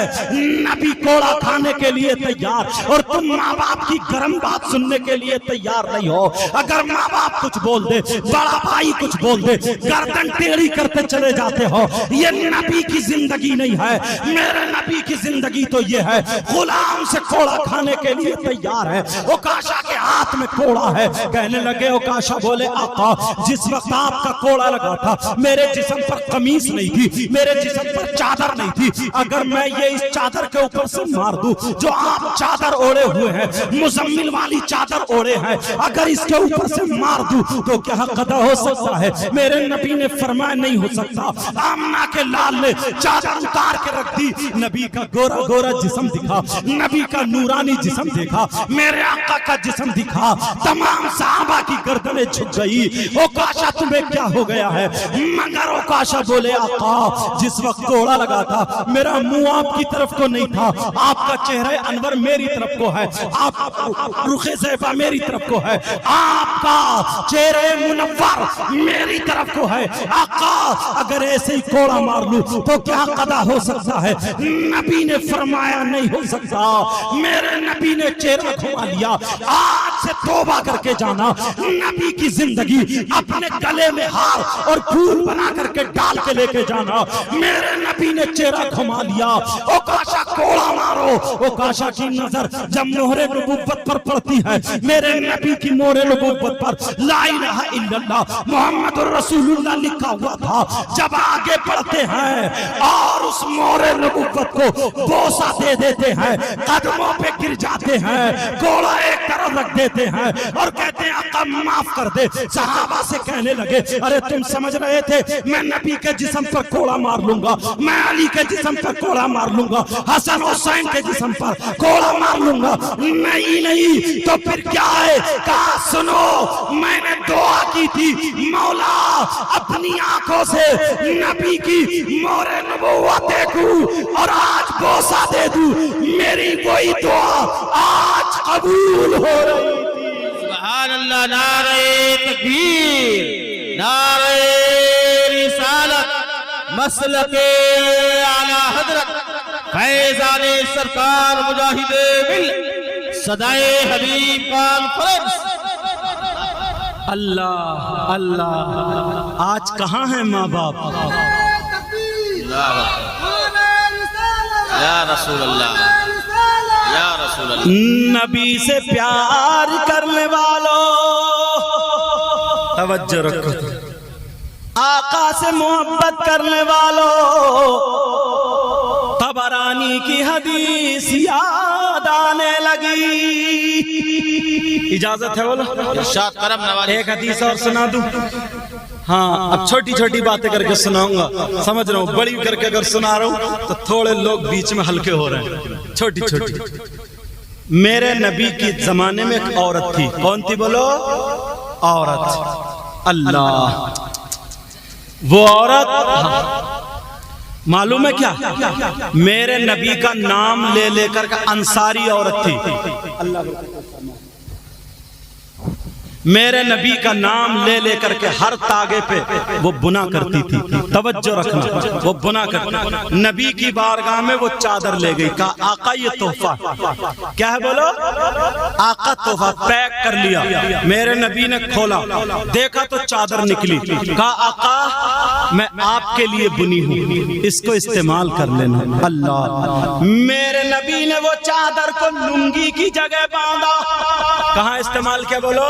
نبی کوڑا کھانے کے لیے تیار اور تم ماں باپ کی گرم بات سننے کے لیے تیار نہیں ہو. اگر ماں باپ کچھ بول دے بڑا بھائی کچھ بول دے گردن ٹیڑھی کرتے چلے جاتے ہو. یہ نبی کی زندگی نہیں ہے. میرے نبی کی زندگی تو یہ ہے غلام سے کوڑا کھانے کے لیے تیار ہے. اوکاشا کے ہاتھ میں کوڑا ہے. کہنے لگے اوکاشا بولے آقا جس وقت آپ کا کوڑا لگا تھا میرے جسم پر قمیص نہیں تھی میرے جسم پر چادر نہیں تھی. اگر میں یہ اس چادر کے اوپر سے مار دوں جو آپ چادر اوڑے ہوئے ہیں مزمل والی چادر اوڑے ہیں اگر اس کے اوپر سے مار دوں تو کیا قضا ہو سکتا ہے؟ میرے نبی نے فرمایا نہیں ہو سکتا. آمنہ کے لال نے چادر اتار کے رکھ دی. نبی کا گورا گورا جسم دکھا. نبی کا نورانی جسم دیکھا. میرے آقا کا جسم دکھا. تمام صحابہ کی گردنیں جھک گئی. اوکاشا تمہیں کیا ہو گیا ہے؟ مگر اوکاشا بولے آقا جس وقت کوڑا لگا تھا میرا منہ آپ کی طرف کو نہیں تھا. آپ کا چہرہ انور میری طرف کو ہے. آپ رخ زیبا میری طرف کو ہے. آپ کا چہرہ منور میری طرف کو ہے. آقا اگر ایسے ہی کوڑا مار لوں تو کیا قضا ہو سکتا ہے؟ نبی نے فرمایا نہیں ہو سکتا. میرے نبی نے چہرہ گھما لیا. آج سے توبہ کر کے جانا. نبی کی زندگی اپنے گلے میں ہار اور پھول بنا کر کے ڈال کے لے کے جانا. میرے نبی نے چہرہ گھما لیا. اوکاشا کوڑا مارو. اوکاشا کی نظر جب مہر نبوت پر پڑتی ہے میرے نبی کی مہر نبوت پر لا الہ الا اللہ محمد رسول اللہ لکھا ہوا تھا. جب آگے بڑھتے ہیں اور اس مہر نبوت کو بوسہ دے دیتے ہیں قدموں پہ گر جاتے ہیں کوڑا ایک طرف رکھ دیتے ہیں اور کہتے ہیں آقا معاف کر دے. صحابہ سے کہنے لگے ارے تم سمجھ رہے تھے میں نبی کے جسم پر کوڑا مار لوں گا میں علی کے جسم پر کوڑا مار لوں گا حسن حسین کے جسم پر کوڑا مار لوں گا؟ نہیں تو پھر کیا ہے؟ کہا سنو میں نے دعا کی تھی مولا اپنی آنکھوں سے نبی کی مہر نبوت دیکھوں اور آج بوسہ دے دوں. میری وہی دعا آج قبول ہو رہی تھی. سبحان اللہ. نعرہ تکبیر نعرہ رسالت مسلک اعلی حضرت فیضان سرکار مجاہد ملت صدائے حبیب کانفرنس. اللہ اللہ آج کہاں ہیں ماں باپ؟ یا رسول اللہ یا رسول اللہ. نبی سے پیار کرنے والوں توجہ رکھو. آقا سے محبت کرنے والوں طبرانی کی حدیث یاد آنے لگی. اجازت ہے بولو ارشاد کرم نواز. ایک حدیث اور سنا دوں. ہاں اب چھوٹی چھوٹی باتیں کر کے سناؤں گا. سمجھ رہا ہوں بڑی کر کے اگر سنا رہا ہوں تو تھوڑے لوگ بیچ میں ہلکے ہو رہے ہیں. چھوٹی چھوٹی. میرے نبی کی زمانے میں ایک عورت تھی. کون تھی بولو؟ عورت. اللہ وہ عورت معلوم ہے کیا؟ میرے نبی کا نام لے لے کر انصاری عورت تھی. میرے نبی کا نام لے لے کر کے ہر تاگے پہ وہ بنا کرتی تھی. توجہ رکھنا وہ بنا کرتی. نبی کی بارگاہ میں وہ چادر لے گئی. کہا آقا یہ تحفہ کیا ہے بولو؟ آقا تحفہ پیک کر لیا. میرے نبی نے کھولا دیکھا تو چادر نکلی. کہا آقا میں آپ کے لیے بنی ہوں اس کو استعمال کر لینا. اللہ میرے نبی نے وہ چادر کو لنگی کی جگہ باندھا. کہاں استعمال کیا بولو؟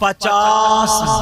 50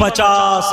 50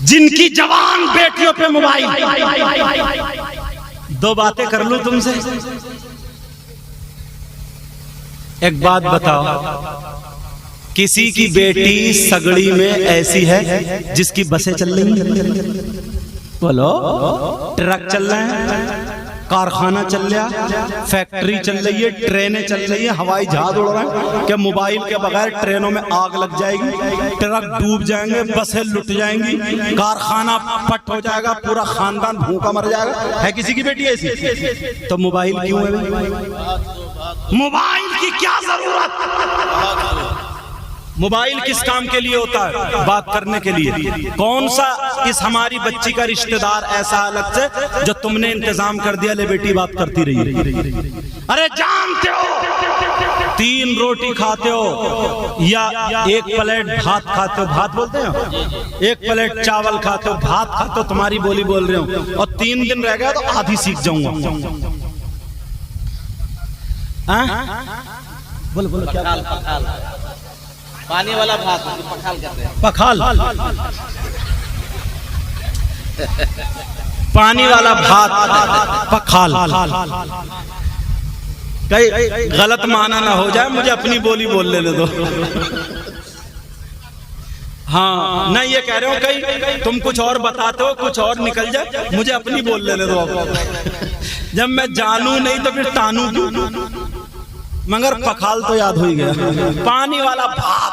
جن کی جوان بیٹیوں پہ موبائل. دو باتیں کر لوں تم سے. ایک بات بتاؤ, کسی کی بیٹی سگڑی میں ایسی ہے جس کی بسیں چل رہی ہیں؟ بولو. ٹرک چل رہے ہیں, کارخانہ چل رہا, فیکٹری چل رہی ہے, ٹرینیں چل رہی ہیں, ہوائی جہاز اڑ رہے ہیں. کیا موبائل کے بغیر ٹرینوں میں آگ لگ جائے گی, ٹرک ڈوب جائیں گے, بسیں لٹ جائیں گی, کارخانہ پٹ ہو جائے گا, پورا خاندان بھوکا مر جائے گا؟ ہے کسی کی بیٹی ایسی؟ تو موبائل کیوں ہے؟ موبائل کی کیا ضرورت؟ موبائل کس کام کے لیے ہوتا ہے؟ بات کرنے کے لیے. کون سا اس ہماری بچی کا رشتہ دار ایسا الگ سے جو تم نے انتظام کر دیا لے بیٹی بات کرتی رہی؟ ارے جانتے ہو 3 روٹی کھاتے ہو یا 1 پلیٹ بھات کھاتے ہو, بھات بولتے ہیں, 1 پلیٹ چاول کھاتے ہو, بھات کھاتے ہو, تمہاری بولی بول رہے ہوں, اور 3 دن رہ گیا تو آدھی سیکھ جاؤں گا. بولو بولو کیا؟ پانی والا بھات پکھال کہتے ہیں. پکھال, پانی والا بھات پکھال. کہیں غلط معنی نہ ہو جائے, مجھے اپنی بولی بول لینے دو. ہاں نہیں یہ کہہ رہے ہو کہیں تم کچھ اور بتاتے ہو, کچھ اور نکل جائے, مجھے اپنی بول لینے دو. جب میں جانوں نہیں تو پھر تانوں کیوں؟ مگر پکھال تو یاد ہوئی گیا. پانی والا بھات.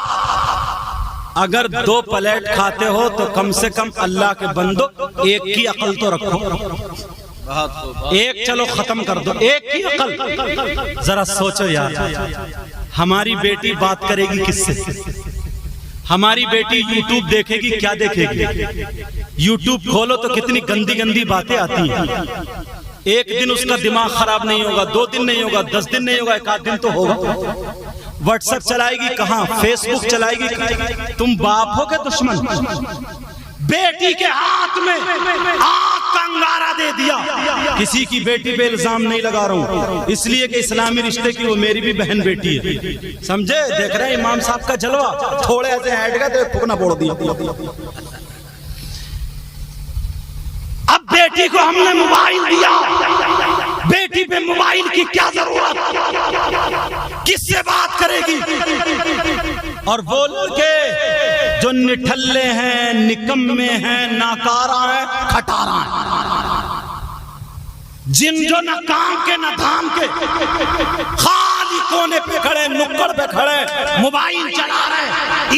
اگر 2 پلیٹ کھاتے ہو تو کم سے کم اللہ کے بندو 1 کی عقل تو رکھو. 1 چلو ختم کر دو, 1 کی عقل. ذرا سوچو یار, ہماری بیٹی بات کرے گی کس سے؟ ہماری بیٹی یوٹیوب دیکھے گی, کیا دیکھے گی؟ یوٹیوب کھولو تو کتنی گندی گندی باتیں آتی ہیں. ایک دن اس کا دماغ خراب نہیں ہوگا, 2 دن نہیں ہوگا, 10 دن نہیں ہوگا, 1 آدھ دن تو ہوگا. واٹس ایپ چلائے گی کہاں, فیس بک چلائے گی. تم باپ ہو کہ دشمن؟ بیٹی کے ہاتھ میں آگ کا انگارہ دے دیا. کسی کی بیٹی پہ الزام نہیں لگا رہا ہوں, اس لیے کہ اسلامی رشتے کی وہ میری بھی بہن بیٹی ہے. سمجھے؟ دیکھ رہے ہیں امام صاحب کا جلوہ, تھوڑے ایسے ہیٹ گئے تو پھکنا بوڑ دیا. اب بیٹی کو ہم نے موبائل دیا, بیٹی پہ موبائل کی کیا ضرورت؟ کس سے بات کرے گی؟ اور وہ لوگ جو نٹھلے ہیں, نکمے ہیں, ناکارہ ہیں, کھٹارہ ہیں, جن جو نہ کام کے نہ دھام کے, خالی کونے پہ کھڑے, نکڑ پہ کھڑے, موبائل چلا رہے,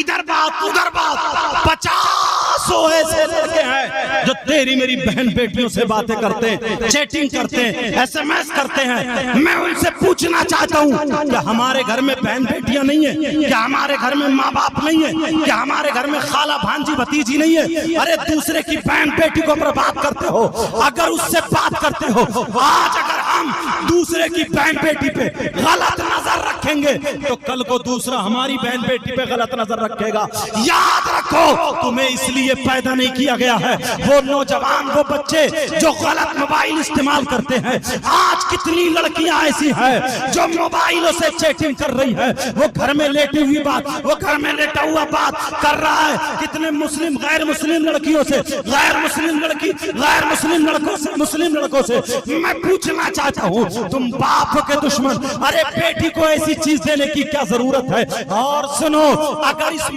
ادھر بات ادھر بات. 50 ایسے لڑکے ہیں جو تیری میری بہن بیٹیوں سے باتیں کرتے ہیں, چیٹنگ کرتے ہیں, SMS کرتے ہیں. میں ان سے پوچھنا چاہتا ہوں, کیا ہمارے گھر میں بہن بیٹیاں نہیں ہیں؟ کیا ہمارے گھر میں ماں باپ نہیں ہیں؟ کیا ہمارے گھر میں خالہ بھانجی بھتیجی نہیں ہے؟ ارے دوسرے کی بہن بیٹی کو پر بات کرتے ہو, اگر اس سے بات کرتے ہو, آج اگر ہم دوسرے کی بہن بیٹی پہ غلط نظر رکھیں گے تو کل کو دوسرا ہماری بہن بیٹی پہ غلط نظر رکھے گا. یاد رکھو, تمہیں اس لیے پیدا نہیں کیا گیا ہے. وہ نوجوان, وہ بچے جو غلط موبائل استعمال کرتے ہیں, آج کتنی لڑکیاں ایسی ہیں جو موبائلوں سے چیٹنگ کر رہی ہے. وہ گھر میں لیٹی ہوئی بات, وہ گھر میں لیٹا ہوا بات کر رہا ہے. کتنے مسلم غیر مسلم لڑکیوں سے, غیر مسلم لڑکی غیر مسلم لڑکوں سے, مسلم لڑکوں سے. میں پوچھنا چاہتا ہوں, تم باپ کے دشمن, ارے بیٹی کو ایسی چیز دینے کی کیا ضرورت ہے؟ اور سنو, اگر اس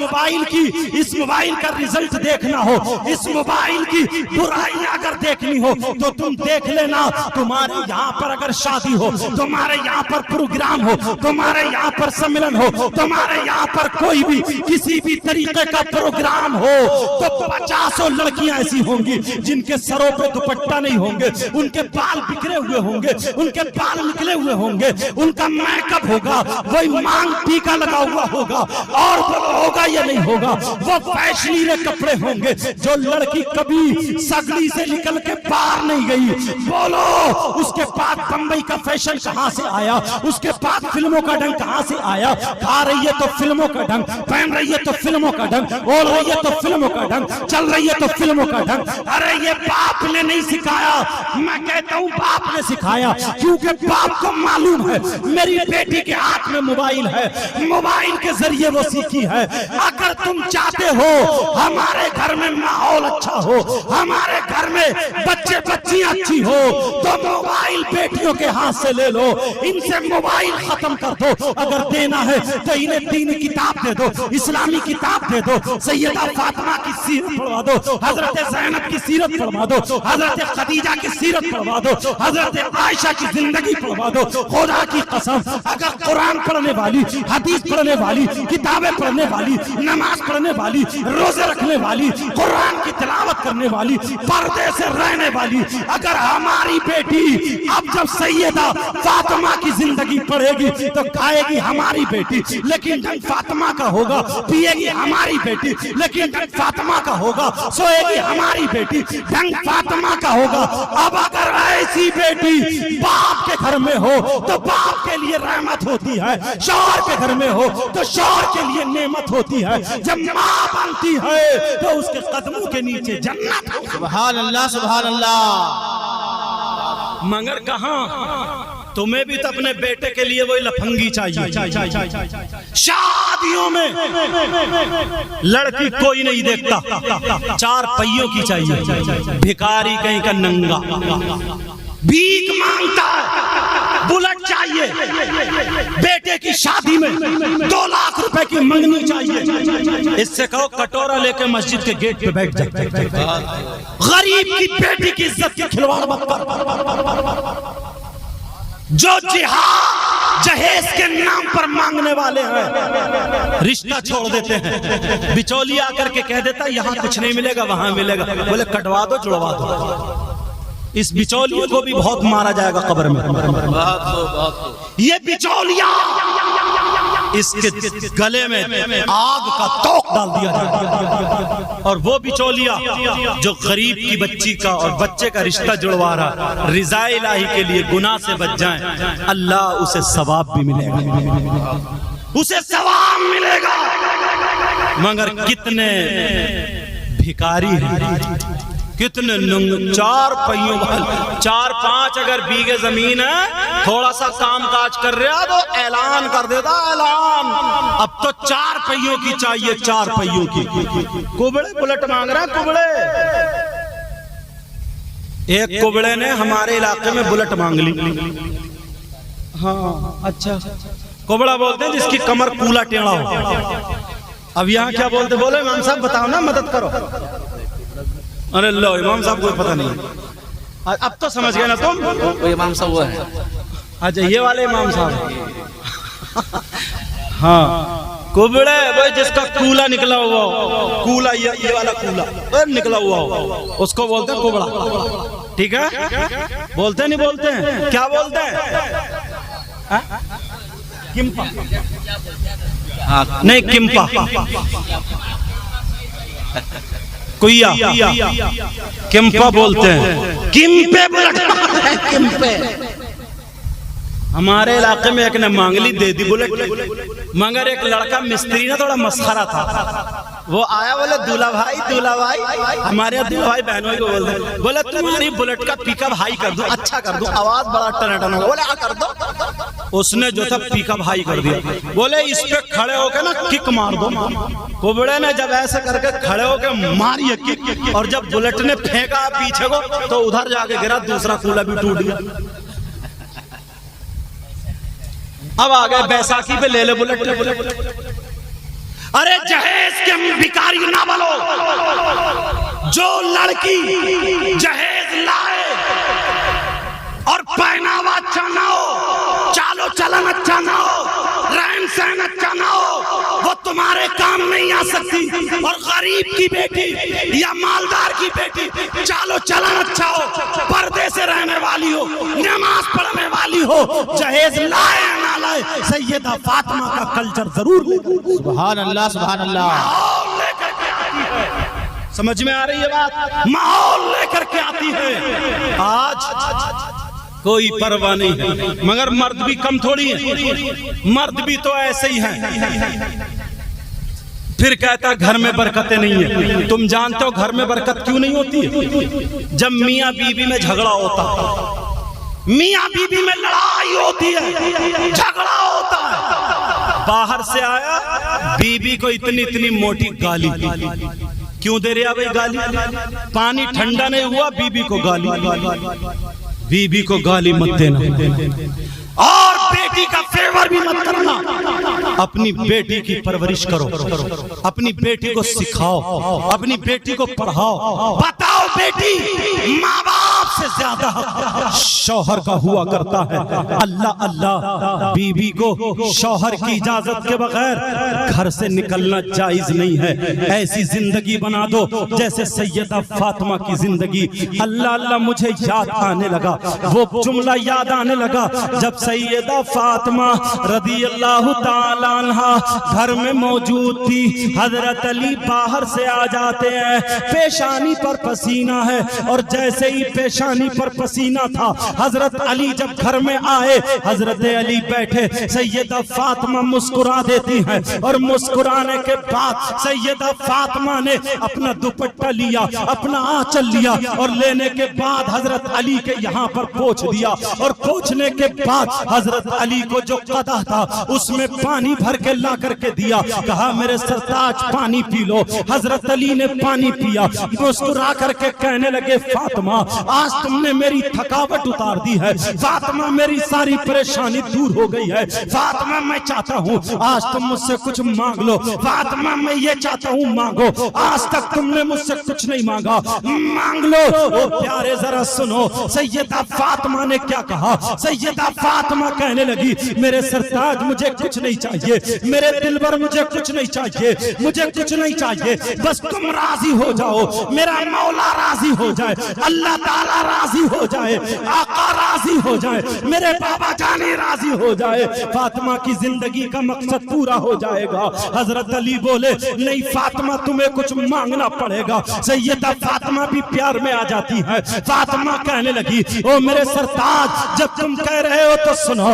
موبائل کا رزلٹ دیکھنا ہو, اس موبائل کی برائی اگر دیکھنی ہو تو تم دیکھ لینا. تمہارے یہاں پر اگر شادی ہو, تمہارے یہاں پر پروگرام ہو, تمہارے یہاں پر سملن ہو, تمہارے یہاں پر کوئی بھی کسی بھی طریقے کا پروگرام ہو, تو 50 لڑکیاں ایسی ہوں گی جن کے سروں پہ دوپٹہ نہیں ہوں گے, ان کے بال بکھرے ہوئے ہوں گے, ان کے بال نکلے ہوئے ہوں گے, ان کا میک اپ ہوگا, وہی مانگ ٹیکا لگا ہوا ہوگا, اور ہوگا یا نہیں ہوگا, وہ فیشنیرے کپڑے ہوں گے. جو لڑکی کبھی سگڑی سے نکل کے باہر نہیں گئی, بولو اس کے بعد بمبئی کا فیشن کہاں سے آیا, اس کے بعد فلموں کا ڈنگ کہاں سے آیا؟ کھا رہی ہے تو فلموں کا ڈنگ, پہن رہی ہے تو فلموں کا ڈنگ, اوڑھ رہی ہے تو فلموں کا ڈنگ, چل رہی ہے تو فلموں کا ڈنگ. ارے یہ باپ نے نہیں سکھایا, میں کہتا ہوں باپ نے سکھایا, کیونکہ باپ کو معلوم ہے میری بیٹی کے ہاتھ میں موبائل ہے, موبائل کے ذریعے وہ سیکھی ہے. اگر تم چاہتے ہو، ہمارے گھر میں ماحول اچھا ہو، ہمارے گھر میں بچے بچیاں اچھی ہو، تو موبائل بیٹیوں کے ہاتھ سے لے لو، ان سے موبائل ختم کر دو، اگر دینا ہے تو انہیں دینی کتاب دے دو، اسلامی کتاب دے دو، سیدہ فاطمہ کی سیرت پڑھوا دو، حضرت زینب کی سیرت پڑھوا دو، حضرت خدیجہ کی سیرت پڑھوا دو، حضرت عائشہ کی زندگی پڑھوا دو۔ خدا کی قسم اگر قرآن پڑھنے والی، حدیث پڑھنے والی، کتابیں پڑھنے والی، نماز پڑھنے والی، روزے رکھنے والی، قرآن کی تلاوت کرنے والی، پردے سے رہنے والی، اگر ہماری بیٹی اب جب سیدہ فاطمہ کی زندگی پڑھے گی تو کھائے گی ہماری بیٹی، لیکن ڈنگ فاطمہ کا ہوگا، پیے گی ہماری بیٹی، لیکن ڈنگ فاطمہ کا ہوگا، سوئے گی ہماری بیٹی، ڈنگ فاطمہ کا ہوگا۔ اب اگر ایسی بیٹی باپ کے گھر میں ہو تو باپ کے لیے رحمت ہوتی ہے، شوہر کے گھر میں ہو تو شوہر کے لیے نعمت ہوتی ہے، جب ماں بنتی ہے تو اس کے قدموں کے نیچے جنت ہے۔ سبحان اللہ سبحان اللہ۔ مگر کہاں، تمہیں بھی تو اپنے بیٹے کے لیے وہی لفنگی چاہیے۔ شادیوں میں لڑکی کوئی نہیں دیکھتا، 4 پہیوں کی چاہیے، بھکاری کہیں کا ننگا، بھیک مانگتا ہے، بلٹ چاہیے، بیٹے کی شادی میں 2 لاکھ روپے کی منگنی چاہیے، اس سے کہو کٹورا لے کے مسجد کے گیٹ پہ بیٹھ جائے۔ غریب کی بیٹی کی عزت کی کھلواڑ مت کر۔ جو جہاد جہیز کے نام پر مانگنے والے ہیں رشتہ چھوڑ دیتے ہیں، بچولی آ کر کے کہہ دیتا یہاں کچھ نہیں ملے گا وہاں ملے گا، بولے کٹوا دو جڑوا دو۔ اس بچولی کو بھی بہت مارا جائے گا قبر میں۔ یہ بچولیاں اس کے گلے میں آگ کا توق ڈال دیا جائے، اور وہ بچولیا جو غریب کی بچی کا اور بچے کا رشتہ جڑوا رہا، رضا الہی کے لیے گناہ سے بچ جائیں، اللہ اسے ثواب بھی ملے گا، اسے ثواب ملے گا۔ مگر کتنے بھکاری ہیں، کتنے 4 پہیوں والے، 4-5 اگر بیگے زمین ہے، تھوڑا سا کام کاج کر رہا تو اعلان کر دیتا، اعلان اب تو 4 پہیوں کی چاہیے، 4 پہیوں کی۔ کبڑے بلٹ مانگ رہا ہے، کبڑے۔ ایک کبڑے نے ہمارے علاقے میں بلٹ مانگ لی۔ ہاں اچھا، کبڑا بولتے ہیں جس کی کمر کولا ٹیڑھا ہو۔ اب یہاں کیا بولتے، بولے امام صاحب بتاؤ نا، مدد کرو۔ ارے اللہ، امام صاحب کو پتہ نہیں، اب تو سمجھ گئے نا تم، وہ امام صاحب وہ ہے۔ اچھا یہ والے امام صاحب، ہاں کبڑے بھائی جس کا کولا نکلا ہوا ہو، کولا یہ والا کولا نکلا ہوا ہو، اس کو بولتے ہیں کبڑا، ٹھیک ہے؟ بولتے نہیں بولتے ہیں، کیا بولتے ہیں؟ کمپا نہیں، کمپا کویا، کمپا بولتے ہیں، کمپے بلٹ، کمپے۔ ہمارے علاقے میں ایک نے مانگ لی، دے دی بلٹ، مگر ایک لڑکا مستری نا تھوڑا مسخرہ تھا، وہ آیا بولے دولہا بھائی، دولہا بھائی، ہمارے یہاں دولہا بھائی بہنوں کو بولتے ہیں، بولے تمہاری بلٹ کا پیک اپ ہائی کر دوں، اچھا کر دوں، آواز بڑا ٹنٹن ہوگا، بولے کر دو۔ اس نے جو تھا پیک اپ ہائی کر دیا، بولے اس پہ کھڑے ہو کے نا کک مار دو۔ کبڑے نے جب ایسے کر کے کھڑے ہو کے ماری کک، اور جب بلٹ نے پھینکا پیچھے کو تو ادھر جا کے گرا، دوسرا کولا بھی ٹوٹ گیا۔ اب آگئے بیساکھی پہ لے لے بلٹ۔ ارے جہیز کے بھکاری نہ بنو، جو لڑکی جہیز لائے اور پہناوا اچھا نہ ہو، چالو چلن اچھا نہ ہو، رہن سہن اچھا نہ ہو، وہ تمہارے کام نہیں آ سکتی۔ اور غریب کی بیٹی یا مالدار کی بیٹی چالو چلن اچھا ہو، پردے سے رہنے والی ہو، نماز پڑھنے والی ہو، جہیز لائے نہ لائے، سیدہ فاطمہ کا کلچر ضرور لے۔ سبحان اللہ سبحان اللہ۔ سمجھ میں آ رہی ہے بات؟ ماحول لے کر کے آتی ہے۔ آج کوئی پرواہ نہیں ہے، مگر مرد بھی کم تھوڑی ہے، مرد بھی تو ایسے ہی ہیں۔ پھر کہتا گھر میں برکتیں نہیں ہیں۔ تم جانتے ہو گھر میں برکت کیوں نہیں ہوتی ہے؟ جب میاں بیوی میں جھگڑا ہوتا، میاں بیوی میں لڑائی ہوتی ہے، جھگڑا ہوتا ہے، باہر سے آیا, بی بی کو اتنی اتنی موٹی گالی. کیوں دے رہا بھائی گالی؟ پانی ٹھنڈا نہیں ہوا, بی بی کو گالی. بی بی کو گالی مت دینا, اور بیٹی کا فیور بھی مت کرنا. اپنی بیٹی کی پرورش کرو, اپنی بیٹی کو سکھاؤ, اپنی بیٹی کو پڑھاؤ. بتاؤ بیٹی ماں باپ سے زیادہ حق شوہر کا ہوا کرتا ہے. اللہ اللہ, بیوی کو شوہر کی اجازت کے بغیر گھر سے نکلنا جائز نہیں ہے. ایسی زندگی بنا دو جیسے سیدہ فاطمہ کی زندگی. اللہ اللہ, مجھے یاد آنے لگا, وہ جملہ یاد آنے لگا جب سیدہ فاطمہ رضی اللہ تعالی عنہا گھر میں موجود تھی. حضرت علی باہر سے آ جاتے ہیں, پیشانی پر پسینہ ہے, اور جیسے ہی پیشانی پر پسینہ تھا, حضرت علی جب گھر میں آئے, حضرت علی بیٹھے, سیدہ فاطمہ مسکرا دیتی ہیں, اور مسکرانے کے بعد سیدہ فاطمہ نے اپنا دوپٹہ لیا, اپنا آنچل لیا, اور لینے کے بعد حضرت علی کے یہاں پر پوچھ دیا, اور پوچھنے کے بعد حضرت علی کو جو قدح تھا اس میں پانی بھر کے لا کر کے دیا. کہا میرے سرتاج پانی پی لو. حضرت علی نے پانی پیا, مسکرا کر کے کہنے لگے فاطمہ آج تم نے میری تھکاوٹ اتار دی ہے, فاطمہ میری ساری پریشانی دور ہو گئی ہے, فاطمہ میں چاہتا ہوں آج تم مجھ سے کچھ مانگ لو, فاطمہ میں یہ چاہتا ہوں مانگو, آج تک تم نے مجھ سے کچھ نہیں مانگا, مانگ لو. او پیارے ذرا سنو سیدہ فاطمہ نے کیا کہا. سیدہ فاطمہ کہنے لگی میرے سرتاج مجھے کچھ نہیں چاہیے, میرے دلبر مجھے کچھ نہیں چاہیے, مجھے کچھ نہیں چاہیے, بس تم راضی ہو جاؤ, میرا مولا راضی ہو جائے, اللہ تعالیٰ راضی ہو جائے, آقا راضی ہو جائے, میرے بابا جانی راضی ہو جائے, فاطمہ کی زندگی کا مقصد پورا ہو جائے گا. حضرت علی بولے نہیں فاطمہ تمہیں کچھ مانگنا پڑے گا. سیدہ فاطمہ بھی پیار میں آ جاتی ہے. فاطمہ کہنے لگی او میرے سرتاج جب تم کہہ رہے ہو تو سنو,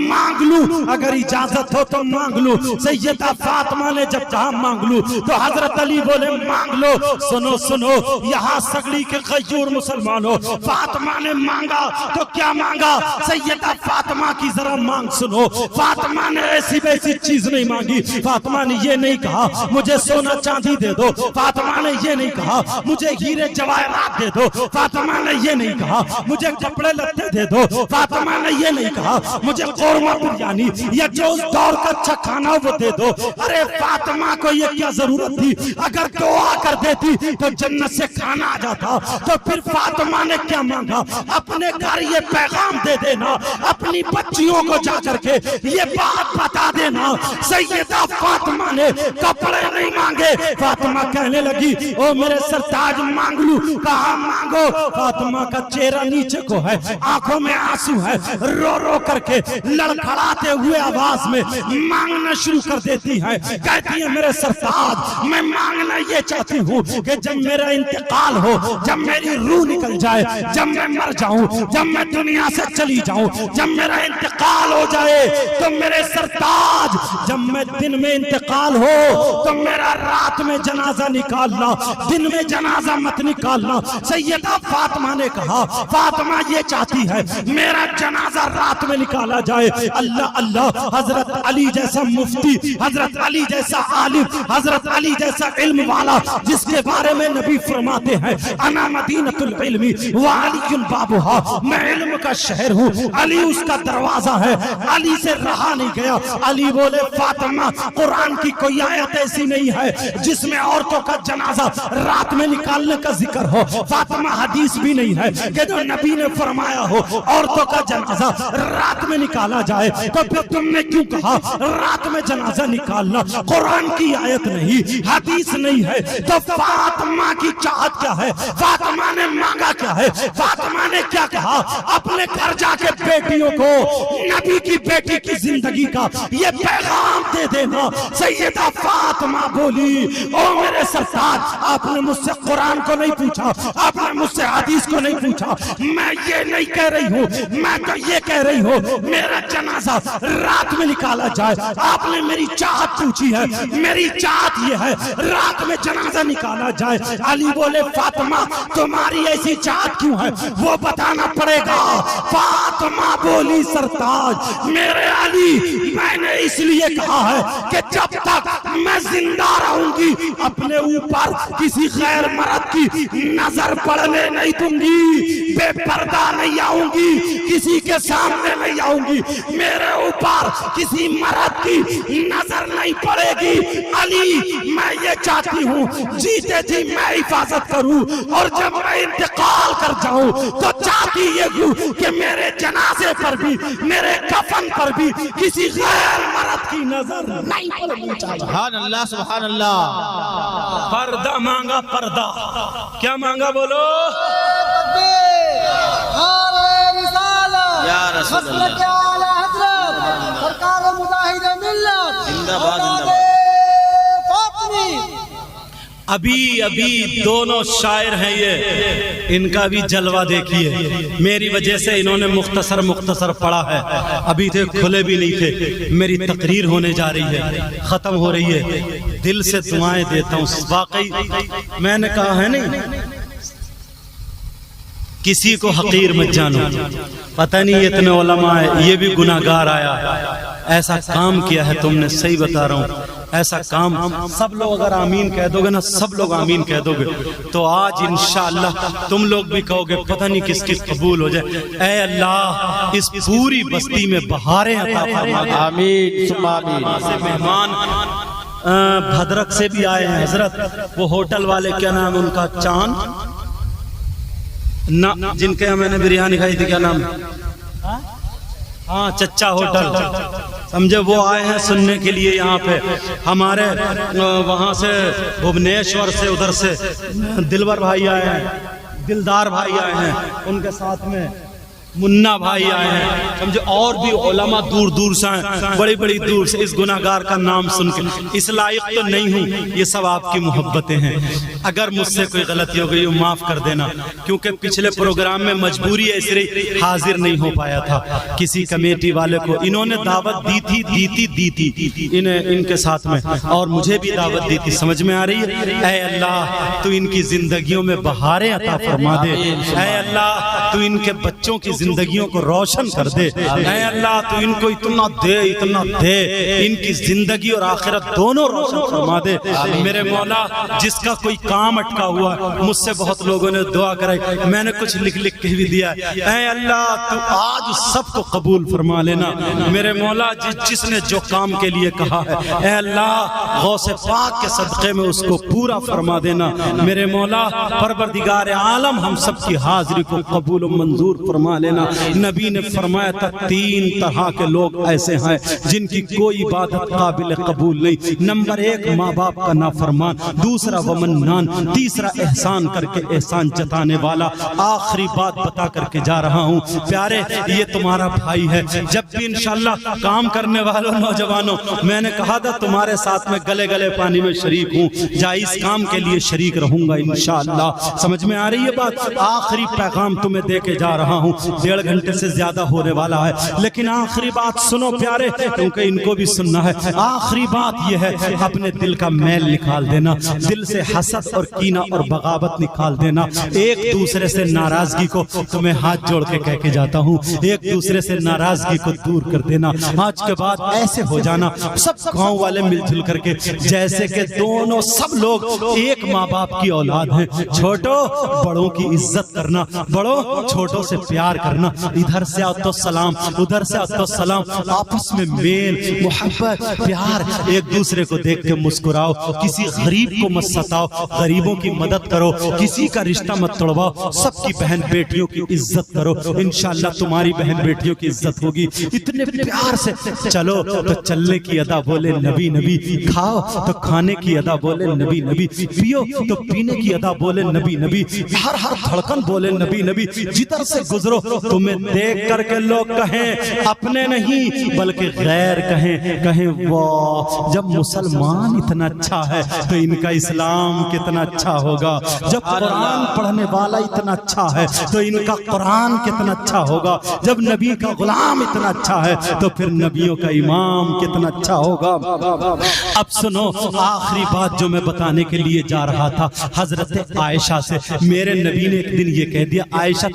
مانگ لوں, اگر اجازت ہو تو مانگ لوں. سیدہ فاطمہ نے جب کہا مانگ لوں تو حضرت علی بولے مانگ لو. سنو سنو یہاں سگڑی کے غیور مسلمانوں, فاطمہ نے مانگا تو کیا مانگا. سیدہ فاطمہ کی ذرا مانگ سنو. فاطمہ نے ایسی ویسی چیز نہیں مانگی. فاطمہ نے یہ نہیں کہا مجھے سونا چاندی دے دو, فاطمہ نے یہ نہیں کہا مجھے ہیرے جواہرات دے دو, فاطمہ نے یہ نہیں کہا مجھے کپڑے لتے دے دو, فاطمہ نے یہ نہیں کہا مجھے قورمہ بریانی یا جو اس دور کا اچھا کھانا وہ دے دو. ارے فاطمہ کو یہ کیا ضرورت تھی, اگر دعا کر دیتی تو جنت سے کھانا آ جاتا. تو پھر فاطمہ نے کیا مانگا, اپنے گھر یہ پیغام دے دینا, اپنی بچیوں کو جا کر کے یہ بات بتا دینا. سیدہ فاطمہ نے کپڑے نہیں مانگے. فاطمہ کہنے لگی او میرے سرتاج مانگ لوں. کہا مانگو. فاطمہ کا چہرہ نیچے کو ہے, آنکھوں میں آنسو ہے, رو رو کر کے لڑکھڑاتے ہوئے آواز میں مانگنا شروع کر دیتی ہے. کہتی ہے میرے سرتاج میں مانگنا یہ چاہتی ہوں کہ جب میرا انتقال ہو, جب میری روح نکل جائے, جب میں مر جاؤں, جب میں دنیا سے چلی جاؤں, جب میرا انتقال ہو جائے تو میرے سرتاج جب میں دن میں انتقال ہو تو میرا رات میں جنازہ نکالنا, دن میں جنازہ مت نکالنا. سیدہ فاطمہ نے کہا فاطمہ یہ چاہتی ہے میرا جنازہ رات میں نکالا جائے. اللہ اللہ, حضرت علی جیسا مفتی, حضرت علی جیسا عالم, حضرت علی جیسا علم والا جس کے بارے میں نبی فرماتے ہیں انا مدینۃ العلم وعلی بابها, میں علم کا شہر ہوں, علی اس کا دروازہ ہے. علی سے رہا نہیں گیا. علی بولے فاطمہ قرآن کی کوئی آیت ایسی نہیں ہے جس میں عورتوں کا جنازہ رات میں نکالنے کا ذکر ہو. فاطمہ حدیث بھی نہیں ہے کہ جو نبی نے فرمایا ہو عورتوں کا جنازہ رات میں نکالا جائے. تو پھر تم نے کیوں کہا رات میں جنازہ نکالنا؟ قرآن کی آیت نہیں, حدیث نہیں ہے. تو فاطمہ کی چاہت کیا ہے, فاطمہ نے مانگا کیا ہے, فاطمہ نے کیا کہا؟ اپنے گھر جا کے بیٹیوں کو نبی کی بیٹی کی زندگی کا یہ پیغام دے دینا. سیدہ فاطمہ بولی او میرے سرتاج آپ نے مجھ سے قرآن کو نہیں پوچھا, آپ نے مجھ سے حدیث کو نہیں پوچھا, میں یہ نہیں کہہ رہی ہوں, میں تو یہ کہہ رہی ہوں میرا جنازہ رات میں نکالا جائے. آپ نے میری چاہت پوچھی ہے, میری چاہت یہ ہے رات میں جنازہ نکالا جائے. علی بولے فاطمہ تمہاری ایسی چاہت کیوں ہے وہ بتانا پڑے گا. تو ماں بولی سرتاج میرے علی، میں نے اس لیے کہا ہے کہ جب تک میں زندہ رہوں گی اپنے اوپر کسی غیر مرد کی نظر پڑنے نہیں دوں گی، بے پردہ نہیں آؤں گی، کسی کے سامنے نہیں آؤں گی، میرے اوپر کسی مرد کی نظر نہیں پڑے گی۔ علی میں یہ چاہتی ہوں جیتے جی میں حفاظت کروں، اور جب میں انتقال کر جاؤں تو چاہتی یہ ہوں کہ میرے جنازے پر بھی میرے کفن پر بھی کسی غیر مرد کی نظر نہیں پڑنی چاہیے۔ سبحان اللہ سبحان اللہ۔ پردہ مانگا، پردہ کیا مانگا بولو؟ یا رسول اللہ سرکار مجاہد ملت زندہ باد زندہ باد۔ ابھی دونوں شاعر ہیں یہ، ان کا بھی جلوہ دیکھیے، میری وجہ سے انہوں نے مختصر پڑھا ہے، ابھی تھے کھلے بھی نہیں تھے، میری تقریر ہونے جا رہی ہے، ختم ہو رہی ہے، دل سے دعائیں دیتا ہوں۔ واقعی میں نے کہا ہے نہیں کسی کو حقیر مت جانو، پتہ نہیں اتنے علماء ہے، یہ بھی گناہگار آیا، ایسا کام کیا ہے تم نے، صحیح بتا رہا ہوں، ایسا کام سب لوگ اگر آمین کہہ دو گے نا، سب لوگ آمین کہہ دو گے تو آج انشاءاللہ تم لوگ بھی کہو گے پتہ نہیں کس کس قبول ہو جائے۔ اے اللہ اس پوری بستی میں بہاریں عطا فرما دے۔ آمین ثم آمین۔ سے مہمان بھدرک سے بھی آئے ہیں حضرت، وہ ہوٹل والے کیا نام ان کا، چاند جن کے میں نے بریانی کھائی تھی، کیا نام؟ ہاں چچا ہوٹل، سمجھے، وہ آئے ہیں سننے کے لیے یہاں پہ۔ ہمارے وہاں سے بھبنیشور سے ادھر سے دلبر بھائی آئے ہیں، دلدار بھائی آئے ہیں، ان کے ساتھ میں منا بھائی آئے ہیں، سمجھے، اور بھی علماء دور دور سے ہیں، بڑی بڑی دور سے۔ اس گناہگار کا نام سن کے اس لائق تو نہیں ہوں، یہ سب آپ کی محبتیں ہیں، اگر مجھ سے کوئی غلطی ہو گئی معاف کر دینا، کیونکہ پچھلے پروگرام میں مجبوری ایسی رہی، حاضر نہیں ہو پایا تھا، کسی کمیٹی والے کو انہوں نے دعوت دی تھی ان کے ساتھ میں، اور مجھے بھی دعوت دی تھی، سمجھ میں آ رہی ہے؟ اے اللہ تو ان کی زندگیوں میں بہاریں عطا فرما دے، اے اللہ تو ان کے بچوں کی زندگیوں کو روشن کر دے، اے اللہ تو ان کو اتنا دے، ان کی زندگی اور آخرت دونوں روشن فرما دے۔ میرے مولا جس کا کوئی کام اٹکا ہوا، مجھ سے بہت لوگوں نے دعا کرائی، میں نے کچھ لکھ کے بھی دیا، اے اللہ تو آج سب کو قبول فرما لینا۔ میرے مولا جس نے جو کام کے لیے کہا ہے، اے اللہ غوث پاک کے صدقے میں اس کو پورا فرما دینا۔ میرے مولا پروردگار عالم ہم سب کی حاضری کو قبول و منظور فرما لینا۔ نبی نے فرمایا تھا 3 طرح کے لوگ ایسے ہیں جن کی کوئی عبادت قابل قبول نہیں، نمبر 1 ماں باپ کا نافرمان، دوسرا ومنان، تیسرا احسان کر کے احسان جتانے والا۔ آخری بات بتا کر کے جا رہا ہوں، پیارے یہ تمہارا بھائی ہے، جب بھی انشاءاللہ کام کرنے والوں نوجوانوں، میں نے کہا تھا تمہارے ساتھ میں گلے پانی میں شریک ہوں، جائز کام کے لیے شریک رہوں گا انشاءاللہ، سمجھ میں آ رہی ہے بات؟ آخری پیغام تمہیں دے کے جا رہا ہوں، 1.5 گھنٹے سے زیادہ ہونے والا ہے، لیکن آخری بات سنو پیارے، کیونکہ ان کو بھی سننا ہے۔ آخری بات یہ ہے، اپنے دل کا میل نکال دینا، دل سے حسد اور کینہ اور بغاوت نکال دینا، ایک دوسرے سے ناراضگی کو، تمہیں ہاتھ جوڑ کے کہہ کے جاتا ہوں، ایک دوسرے سے ناراضگی کو دور کر دینا۔ آج کے بعد ایسے ہو جانا سب گاؤں والے مل جل کر کے، جیسے کہ دونوں سب لوگ ایک ماں باپ کی اولاد ہیں۔ چھوٹوں بڑوں کی عزت کرنا، بڑوں چھوٹوں سے پیار کرنا، ادھر سے آؤ تو سلام، ادھر سے آؤ تو سلام، آپس میں میل محبت پیار، ایک دوسرے کو دیکھ کے مسکراؤ، کسی غریب کو مت ستاؤ، غریبوں کی مدد کرو، کسی کا رشتہ مت توڑواؤ، سب کی بہن بیٹیوں کی عزت کرو، انشاءاللہ تمہاری بہن بیٹیوں کی عزت ہوگی۔ اتنے پیار سے چلو تو چلنے کی ادا بولے نبی نبی، کھاؤ تو کھانے کی ادا بولے نبی نبی، پیو تو پینے کی ادا بولے نبی نبی، ہر دھڑکن بولے نبی نبی، جدھر سے گزرو تمہیں دیکھ کر کے لوگ کہیں اپنے نہیں بلکہ غیر کہیں واہ جب مسلمان اتنا اچھا ہے تو ان کا اسلام کتنا اچھا ہوگا، جب قرآن پڑھنے والا اتنا اچھا ہے تو ان کا قرآن کتنا اچھا ہوگا، جب نبی کا غلام اتنا اچھا ہے تو پھر نبیوں کا امام کتنا اچھا ہوگا۔ اب سنو آخری بات جو میں بتانے کے لیے جا رہا تھا، حضرت عائشہ سے میرے نبی نے ایک دن یہ کہہ دیا، عائشہ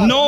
9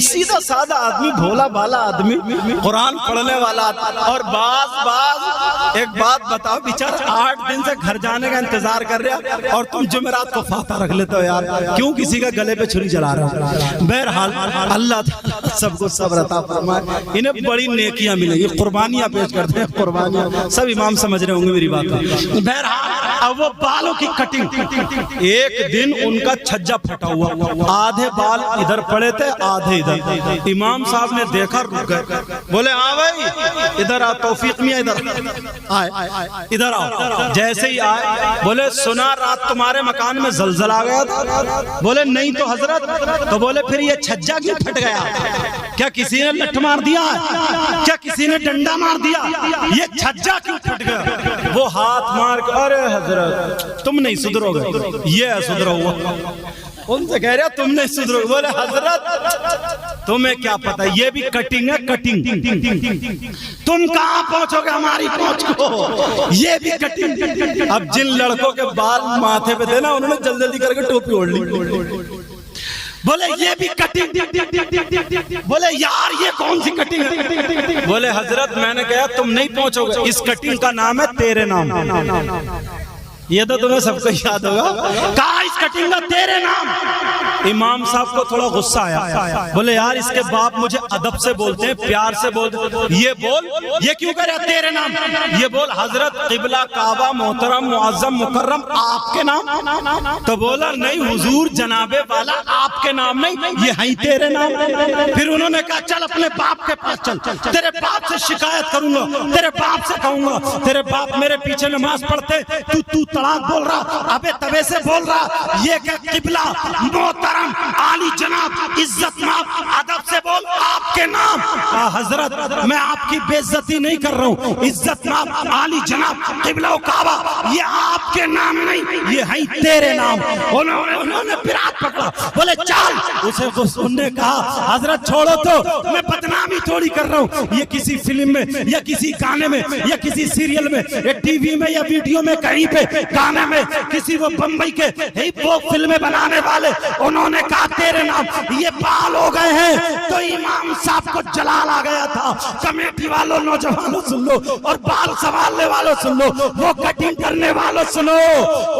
سیدھا سادہ آدمی، بھولا بالا آدمی، قرآن پڑھنے والا آدمی، اور بعض ایک بات بتاؤ، بیچارہ 8 دن سے گھر جانے کا انتظار کر رہا اور تم جمعرات کو فاتح رکھ لیتے ہو یار، کیوں کسی کا گلے پہ چھری چلا رہا ہو؟ بہرحال اللہ تعالیٰ سب کو صبر عطا فرمائے، انہیں بڑی نیکیاں ملیں گی، قربانیاں پیش کرتے ہیں، قربانیاں، سب امام سمجھ رہے ہوں گے میری بات کو۔ بہرحال اب وہ بالوں کی کٹنگ، ایک دن ان کا چھجا پھٹا ہوا، آدھے بال ادھر پڑے تھے آدھے ادھر، امام صاحب نے دیکھا، رک گئے، بولے ہاں بھائی ادھر آ، توفیق میاں ادھر آئے، ادھر آؤ۔ جیسے ہی آئے بولے سنا رات تمہارے مکان میں زلزلہ آ گیا تھا؟ بولے نہیں تو حضرت۔ تو بولے پھر یہ چھجا کیوں پھٹ گیا؟ کیا کسی نے لٹ مار دیا؟ کیا کسی نے ڈنڈا مار دیا؟ یہ چھجا کیوں پھٹ گیا؟ وہ ہاتھ مار کے ارے حضرت تم نہیں سدھرو گے، یہ سدھرا ہوا، ان سے کہہ رہا تم نہیں سدھرو گے۔ بولے حضرت تمہیں کیا پتا، یہ بھی کٹنگ ہے، کٹنگ، تم کہاں پہنچو گے ہماری پہنچ کو، یہ بھی کٹنگ۔ اب جن لڑکوں کے بال ماتھے پہ تھے نا، انہوں نے جلدی کر کے ٹوپی اوڑھ لی، بولے یہ بھی کٹنگ۔ بولے یار یہ کون سی کٹنگ ہے؟ بولے حضرت میں نے کہا تم نہیں پہنچو گے، اس کٹنگ کا نام ہے تیرے نام۔ یہ تو تمہیں سب کو یاد ہوگا، کہا اس کٹنگ کا تیرے نام۔ امام صاحب کو تھوڑا غصہ آیا، بولے یار اس کے باپ مجھے ادب سے بولتے ہیں، پیار سے بولتے ہیں، یہ بول، یہ کیوں کہہ رہا تیرے نام؟ یہ بول حضرت قبلہ کعبہ محترم معظم مکرم آپ کے نام۔ تو بولا نہیں حضور جناب والا آپ کے نام نہیں، یہ ہیں تیرے نام۔ پھر انہوں نے کہا چل اپنے باپ کے پاس چل، تیرے باپ سے شکایت کروں گا، تیرے باپ سے کہوں گا، تیرے باپ میرے پیچھے نماز پڑھتے، تو طلاق بول رہا، ابے تبے سے بول رہا، یہ کہ قبلہ محترم عالی جناب عزت ماب ادب سے بول آپ کے نام۔ حضرت میں آپ کی بے عزتی نہیں کر رہا ہوں، عزت ماب عالی جناب قبلہ و کعبہ یہ آپ کے نام نہیں، یہ ہیں تیرے نام۔ انہوں نے پھر ہاتھ پکڑا، بولے چل، اسے انہوں نے کہا حضرت چھوڑو تو، میں بدنامی تھوڑی کر رہا ہوں، یہ کسی فلم میں یا کسی گانے میں یا کسی سیریل میں یا ٹی وی میں یا ویڈیو میں کہیں پہ گانے میں کسی وہ بمبئی کے ہپ ہاپ فلمیں بنانے والے انہوں نے کہا تیرے نام، یہ بال ہو گئے ہیں۔ تو امام صاحب کو جلال آ گیا تھا، کمیٹی والوں نوجوانوں سن لو، اور بال سنبھالنے والوں سن لو، وہ کٹنگ کرنے والوں سنو،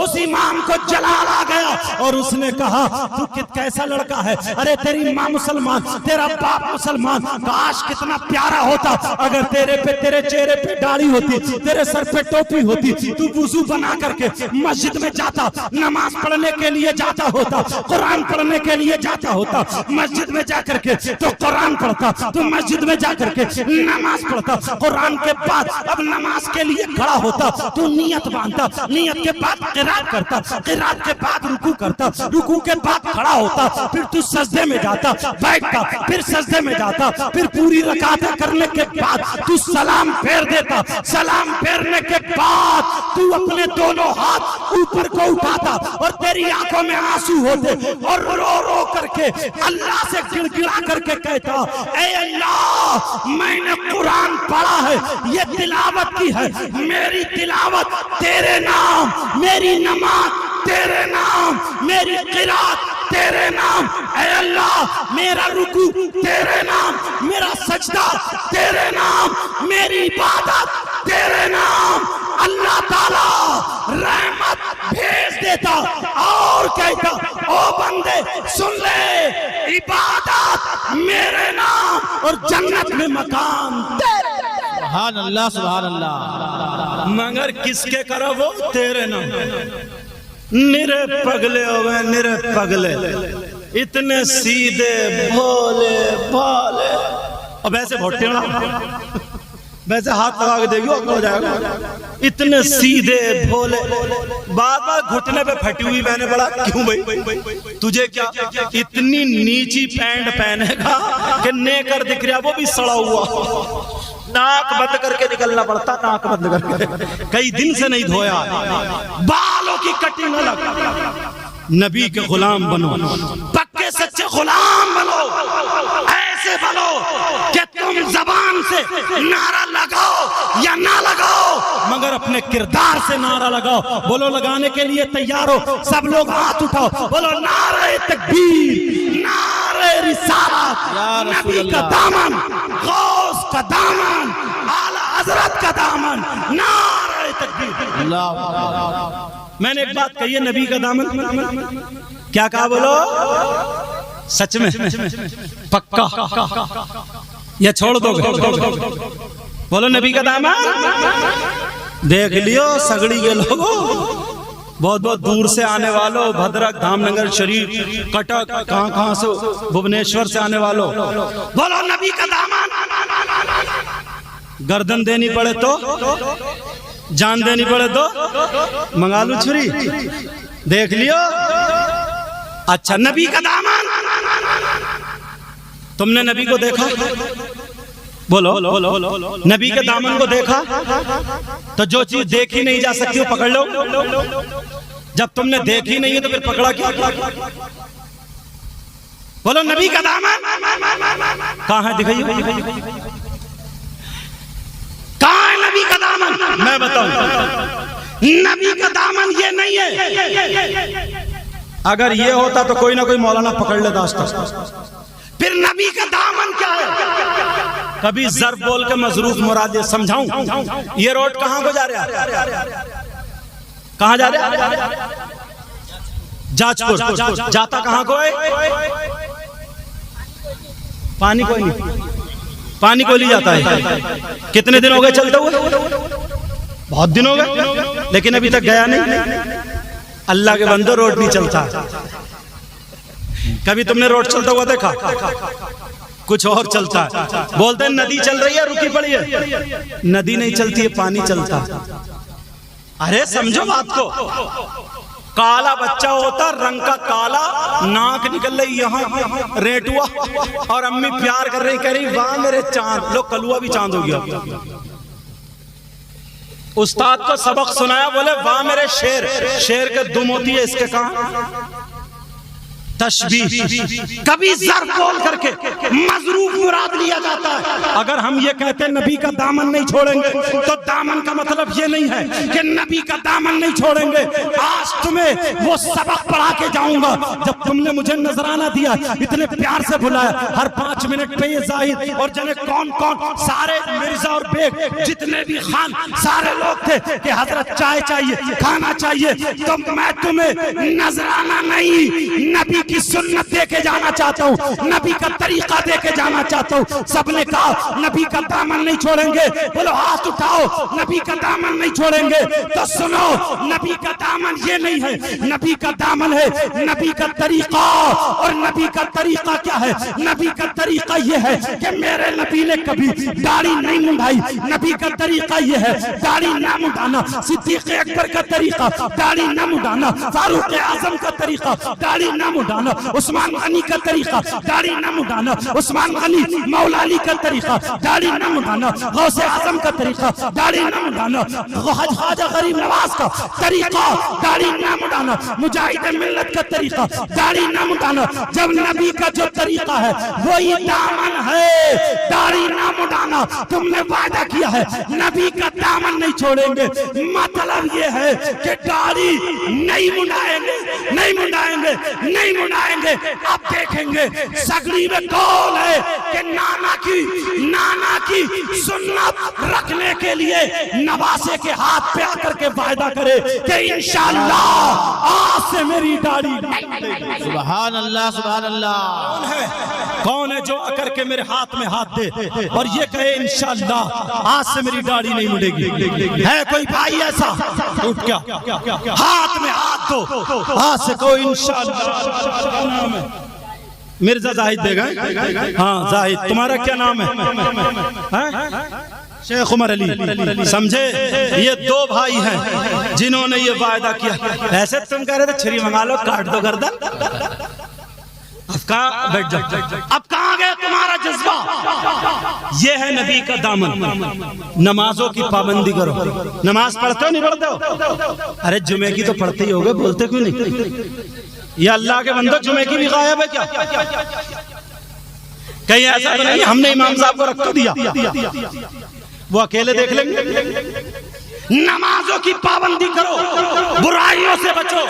اس امام کو جلال آ گیا اور اس نے کہا تو کیسا لڑکا ہے، ارے تیری ماں مسلمان، تیرا باپ مسلمان، کاش کتنا پیارا ہوتا اگر تیرے چہرے پہ داڑھی ہوتی، تیرے سر پہ ٹوپی ہوتی، تو وضو بنا کر کے مسجد میں جاتا، نماز پڑھنے کے لیے جاتا ہوتا، قرآن پڑھنے کے لیے جاتا ہوتا، مسجد میں جا کر کے تو قرآن پڑھتا، تو مسجد میں جا کر کے نماز پڑھتا، قرآن کے بعد اب نماز کے لیے کھڑا ہوتا، تو نیت باندھتا، نیت کے بعد قرات کرتا، قرات کے بعد رکوع کرتا، رکوع کے بعد کھڑا ہوتا، پھر تو سجدے میں جاتا، بیٹھتا، پھر سجدے میں جاتا، پھر پوری رکعتیں کرنے کے بعد تو سلام پھیر دیتا، سلام پھیرنے کے بعد تو اپنے دونوں ہاتھ اوپر کو اٹھاتا اور تیری آنکھوں میں آنسو ہوتے اور رو رو کر کے اللہ سے گڑ گڑا کر کے کہتا اے اللہ میں نے قرآن پڑھا ہے، یہ تلاوت کی ہے، میری تلاوت تیرے نام، میری نماز تیرے نام، میری قرات تیرے نام، اے اللہ میرا رکوع تیرے نام، میرا سجدہ تیرے نام، میری عبادت تیرے نام۔ اللہ تعالیٰ رحمت بھیج دیتا اور کہتا او بندے سن لے، عبادت میرے نام اور جنت میں مقام تیرے نام۔ سبحان اللہ سبحان اللہ۔ مگر کس کے کرو وہ تیرے نام، نرے پگلے ہوئے، نرے پگلے، اتنے سیدھے بھولے بھالے، اب ایسے بھوٹے ویسے ہاتھ لگا کے دیکھو ہو جائے گا، اتنے سیدھے بھولے، بات بات گھٹنے پہ پھٹی ہوئی میں نے بڑا کیوں بھائی تجھے کیا اتنی نیچی پینٹ پہنے گا کہ نیکر دکھ رہا، وہ بھی سڑا ہوا، ناک بند کر کے نکلنا پڑتا، ناک بند کر کے، کئی دن سے نہیں دھویا، بالوں کی کٹنگ الگ۔ نبی کے غلام بنو، پکے سچے غلام بنو، ایسے بنو کہ تم زبان سے نعرہ لگاؤ یا نہ لگاؤ مگر اپنے کردار سے نعرہ لگاؤ۔ بولو لگانے کے لیے تیار ہو، سب لوگ ہاتھ اٹھاؤ، بولو نعرہ تکبیر، نعرہ رسالت، نبی کا دامن، غوث کا دامن، اعلی حضرت کا دامن، نعرہ تکبیر۔ میں نے ایک بات کہی ہے، نبی کا دامن کیا کہا بولو؟ سچ میں پکا یا چھوڑ دو گے؟ بولو نبی کا دامن دیکھ لیو سگڑی کے لوگوں، بہت بہت دور سے آنے والوں، بھدرک، دھام نگر شریف، کٹک، کہاں سے، بھبنیشور سے آنے والوں، بولو نبی کا دامن۔ گردن دینی پڑے تو، جان دینی پڑے تو منگا لو چھری، دیکھ لیو۔ اچھا نبی کا دامن، تم نے نبی کو دیکھا؟ بولو نبی کے دامن کو دیکھا؟ تو جو چیز دیکھی نہیں جا سکتی وہ پکڑ لو۔ جب تم نے دیکھی نہیں ہے تو پھر پکڑا کیا؟ بولو نبی کا دامن کہاں ہے؟ دکھائیے کہاں ہے نبی کا دامن؟ میں بتاؤں، نبی کا دامن یہ نہیں ہے۔ اگر یہ ہوتا تو کوئی نہ کوئی مولانا پکڑ لے داشتا۔ پھر نبی کا دامن کیا ہے؟ کبھی ضرب بول کے مضروب مراد یہ سمجھاؤں؟ یہ روڈ کہاں کو جا رہا ہے؟ کہاں جا رہا ہے؟ جاج پور۔ جاتا کہاں کو ہے؟ پانی کوئی نہیں، پانی کو لی جاتا ہے۔ کتنے دن ہو گئے چلتے ہوئے؟ بہت دن ہو گئے، لیکن ابھی تک گیا نہیں۔ اللہ کے بندو روڈ نہیں چلتا۔ کبھی تم نے روڈ چلتا ہوا دیکھا؟ کچھ اور چلتا ہے۔ بولتے ہیں ندی چل رہی ہے رکی پڑی ہے، ندی نہیں چلتی ہے، پانی چلتا۔ ارے سمجھو بات کو، کالا بچہ ہوتا، رنگ کا کالا، ناک نکل رہی یہاں ریٹوا، اور امی پیار کر رہی، کہہ رہی واہ میرے چاند، لو کلوا بھی چاند ہو گیا۔ استاد کو سبق سنایا، بولے واہ میرے شیر، شیر کے دم ہوتی ہے، اس کے کہاں؟ تشبیہ۔ کبھی ضرب بول کر کے مضروب مراد لیا جاتا ہے۔ اگر ہم یہ کہتے ہیں نبی کا دامن نہیں چھوڑیں گے تو دامن کا مطلب یہ نہیں ہے کہ نبی کا دامن نہیں چھوڑیں گے۔ آج تمہیں وہ سبق پڑھا کے جاؤں گا جب تم نے مجھے نذرانہ دیا، اتنے پیار سے بلایا، ہر 5 منٹ پہ یہ زاہد اور جنے کون سارے مرزا اور بیگ جتنے بھی خان سارے لوگ تھے کہ حضرت چائے چاہیے، کھانا چاہیے، تو میں تمہیں نذرانہ نہیں، نبی کی سنت دے کے جانا چاہتا ہوں، نبی کا طریقہ دے کے جانا چاہتا ہوں۔ سب نے کہا نبی کا دامن نہیں چھوڑیں گے، بولو ہاتھ اٹھاؤ، نبی کا دامن نہیں چھوڑیں گے۔ تو سنو، نبی کا دامن یہ نہیں ہے، نبی کا دامن ہے نبی کا طریقہ۔ اور نبی کا طریقہ کیا ہے؟ نبی کا طریقہ یہ ہے کہ میرے نبی نے کبھی داڑھی نہیں منڈائی، نبی کا طریقہ یہ ہے داڑھی نہ منڈانا۔ صدیق اکبر کا طریقہ داڑھی نہ منڈانا، فاروق اعظم کا طریقہ داڑھی نہ منڈانا، عثمان غنی کا طریقہ داڑھی نہ منڈانا، عثمان غنی مولا علی کا طریقہ داڑھی نہ منڈانا، غوث اعظم کا طریقہ داڑھی نہ منڈانا، خواجہ غریب نواز کا طریقہ داڑھی نہ منڈانا، مجاہد ملت کا طریقہ داڑھی نہ منڈانا۔ جب نبی کا جو طریقہ ہے وہی دامن ہے، داڑھی نہ منڈانا۔ تم نے وعدہ کیا ہے نبی کا دامن نہیں چھوڑیں گے، مطلب یہ ہے کہ داڑھی نہیں منڈائیں گے، نہیں منڈائیں گے، نہیں منڈائیں گے۔ اب دیکھیں گے سگڑی میں کون ہے کہ نانا کی سنت رکھنے کے لیے نواسے کے ہاتھ پہ آ کر کے وعدہ کرے کہ انشاءاللہ آج سے میری داڑھی نہیں مڑے گی۔ سبحان اللہ، سبحان اللہ۔ کون ہے جو آ کر کے میرے ہاتھ میں ہاتھ دے اور یہ کہے انشاءاللہ آج سے میری داڑھی نہیں مڑے گی؟ ہے کوئی بھائی ایسا؟ اٹھ کیا ہاتھ میں ہاتھ دو، آج سے کوئی انشاءاللہ۔ نام ہے مرزا زاہد دے گئے؟ ہاں زاہد۔ تمہارا کیا نام ہے؟ شیخ عمر علی۔ سمجھے؟ یہ 2 بھائی ہیں جنہوں نے یہ وعدہ کیا۔ ایسے تم کہہ رہے تھے چھری منگا لو کاٹ دو گردن، اب کہاں بیٹھ جاؤ، اب کہاں گیا تمہارا جذبہ؟ یہ ہے نبی کا دامن۔ نمازوں کی پابندی کرو۔ نماز پڑھتے ہو نہیں پڑھتے ہو؟ ارے جمعے کی تو پڑھتے ہی ہوگے، بولتے کیوں نہیں؟ یا اللہ کے بندو جمعے کی بھی غائب ہے کیا؟ کہیں ایسا تو نہیں ہم نے امام صاحب کو رکھ دیا، وہ اکیلے دیکھ لیں گے؟ نمازوں کی پابندی کرو، برائیوں سے بچو۔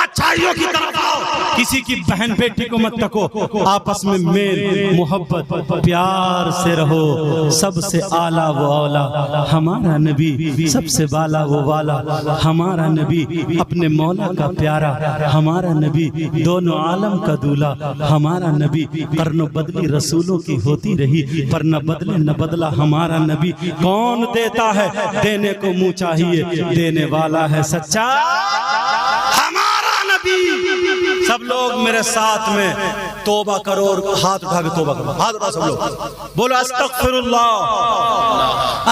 اچھا بھائیوں کی طرف آؤ، کسی کی بہن بیٹی کو مت تکو، آپس میں میل محبت پیار سے رہو۔ سب سے اعلیٰ وہ اولا ہمارا نبی، سب سے بالا وہ والا ہمارا نبی، اپنے مولا کا پیارا ہمارا نبی، دونوں عالم کا دولہ ہمارا نبی، قرن و بدلی رسولوں کی ہوتی رہی پر نہ بدلے نہ بدلا ہمارا نبی۔ کون دیتا ہے؟ دینے کو منہ چاہیے، دینے والا ہے سچا ہمارا نبی۔ سب لوگ میرے ساتھ میں توبہ کرو اور ہاتھ اٹھا کے توبہ کرو، ہاتھ اٹھا سب لوگ بولو استغفر اللہ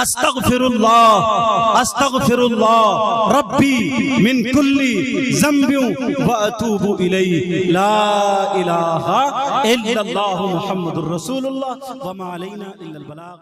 استغفر اللہ استغفر اللہ ربی من کل ذنب واتوب الیہ، لا الہ الا اللہ محمد الرسول اللہ وما علینا الا البلاغ۔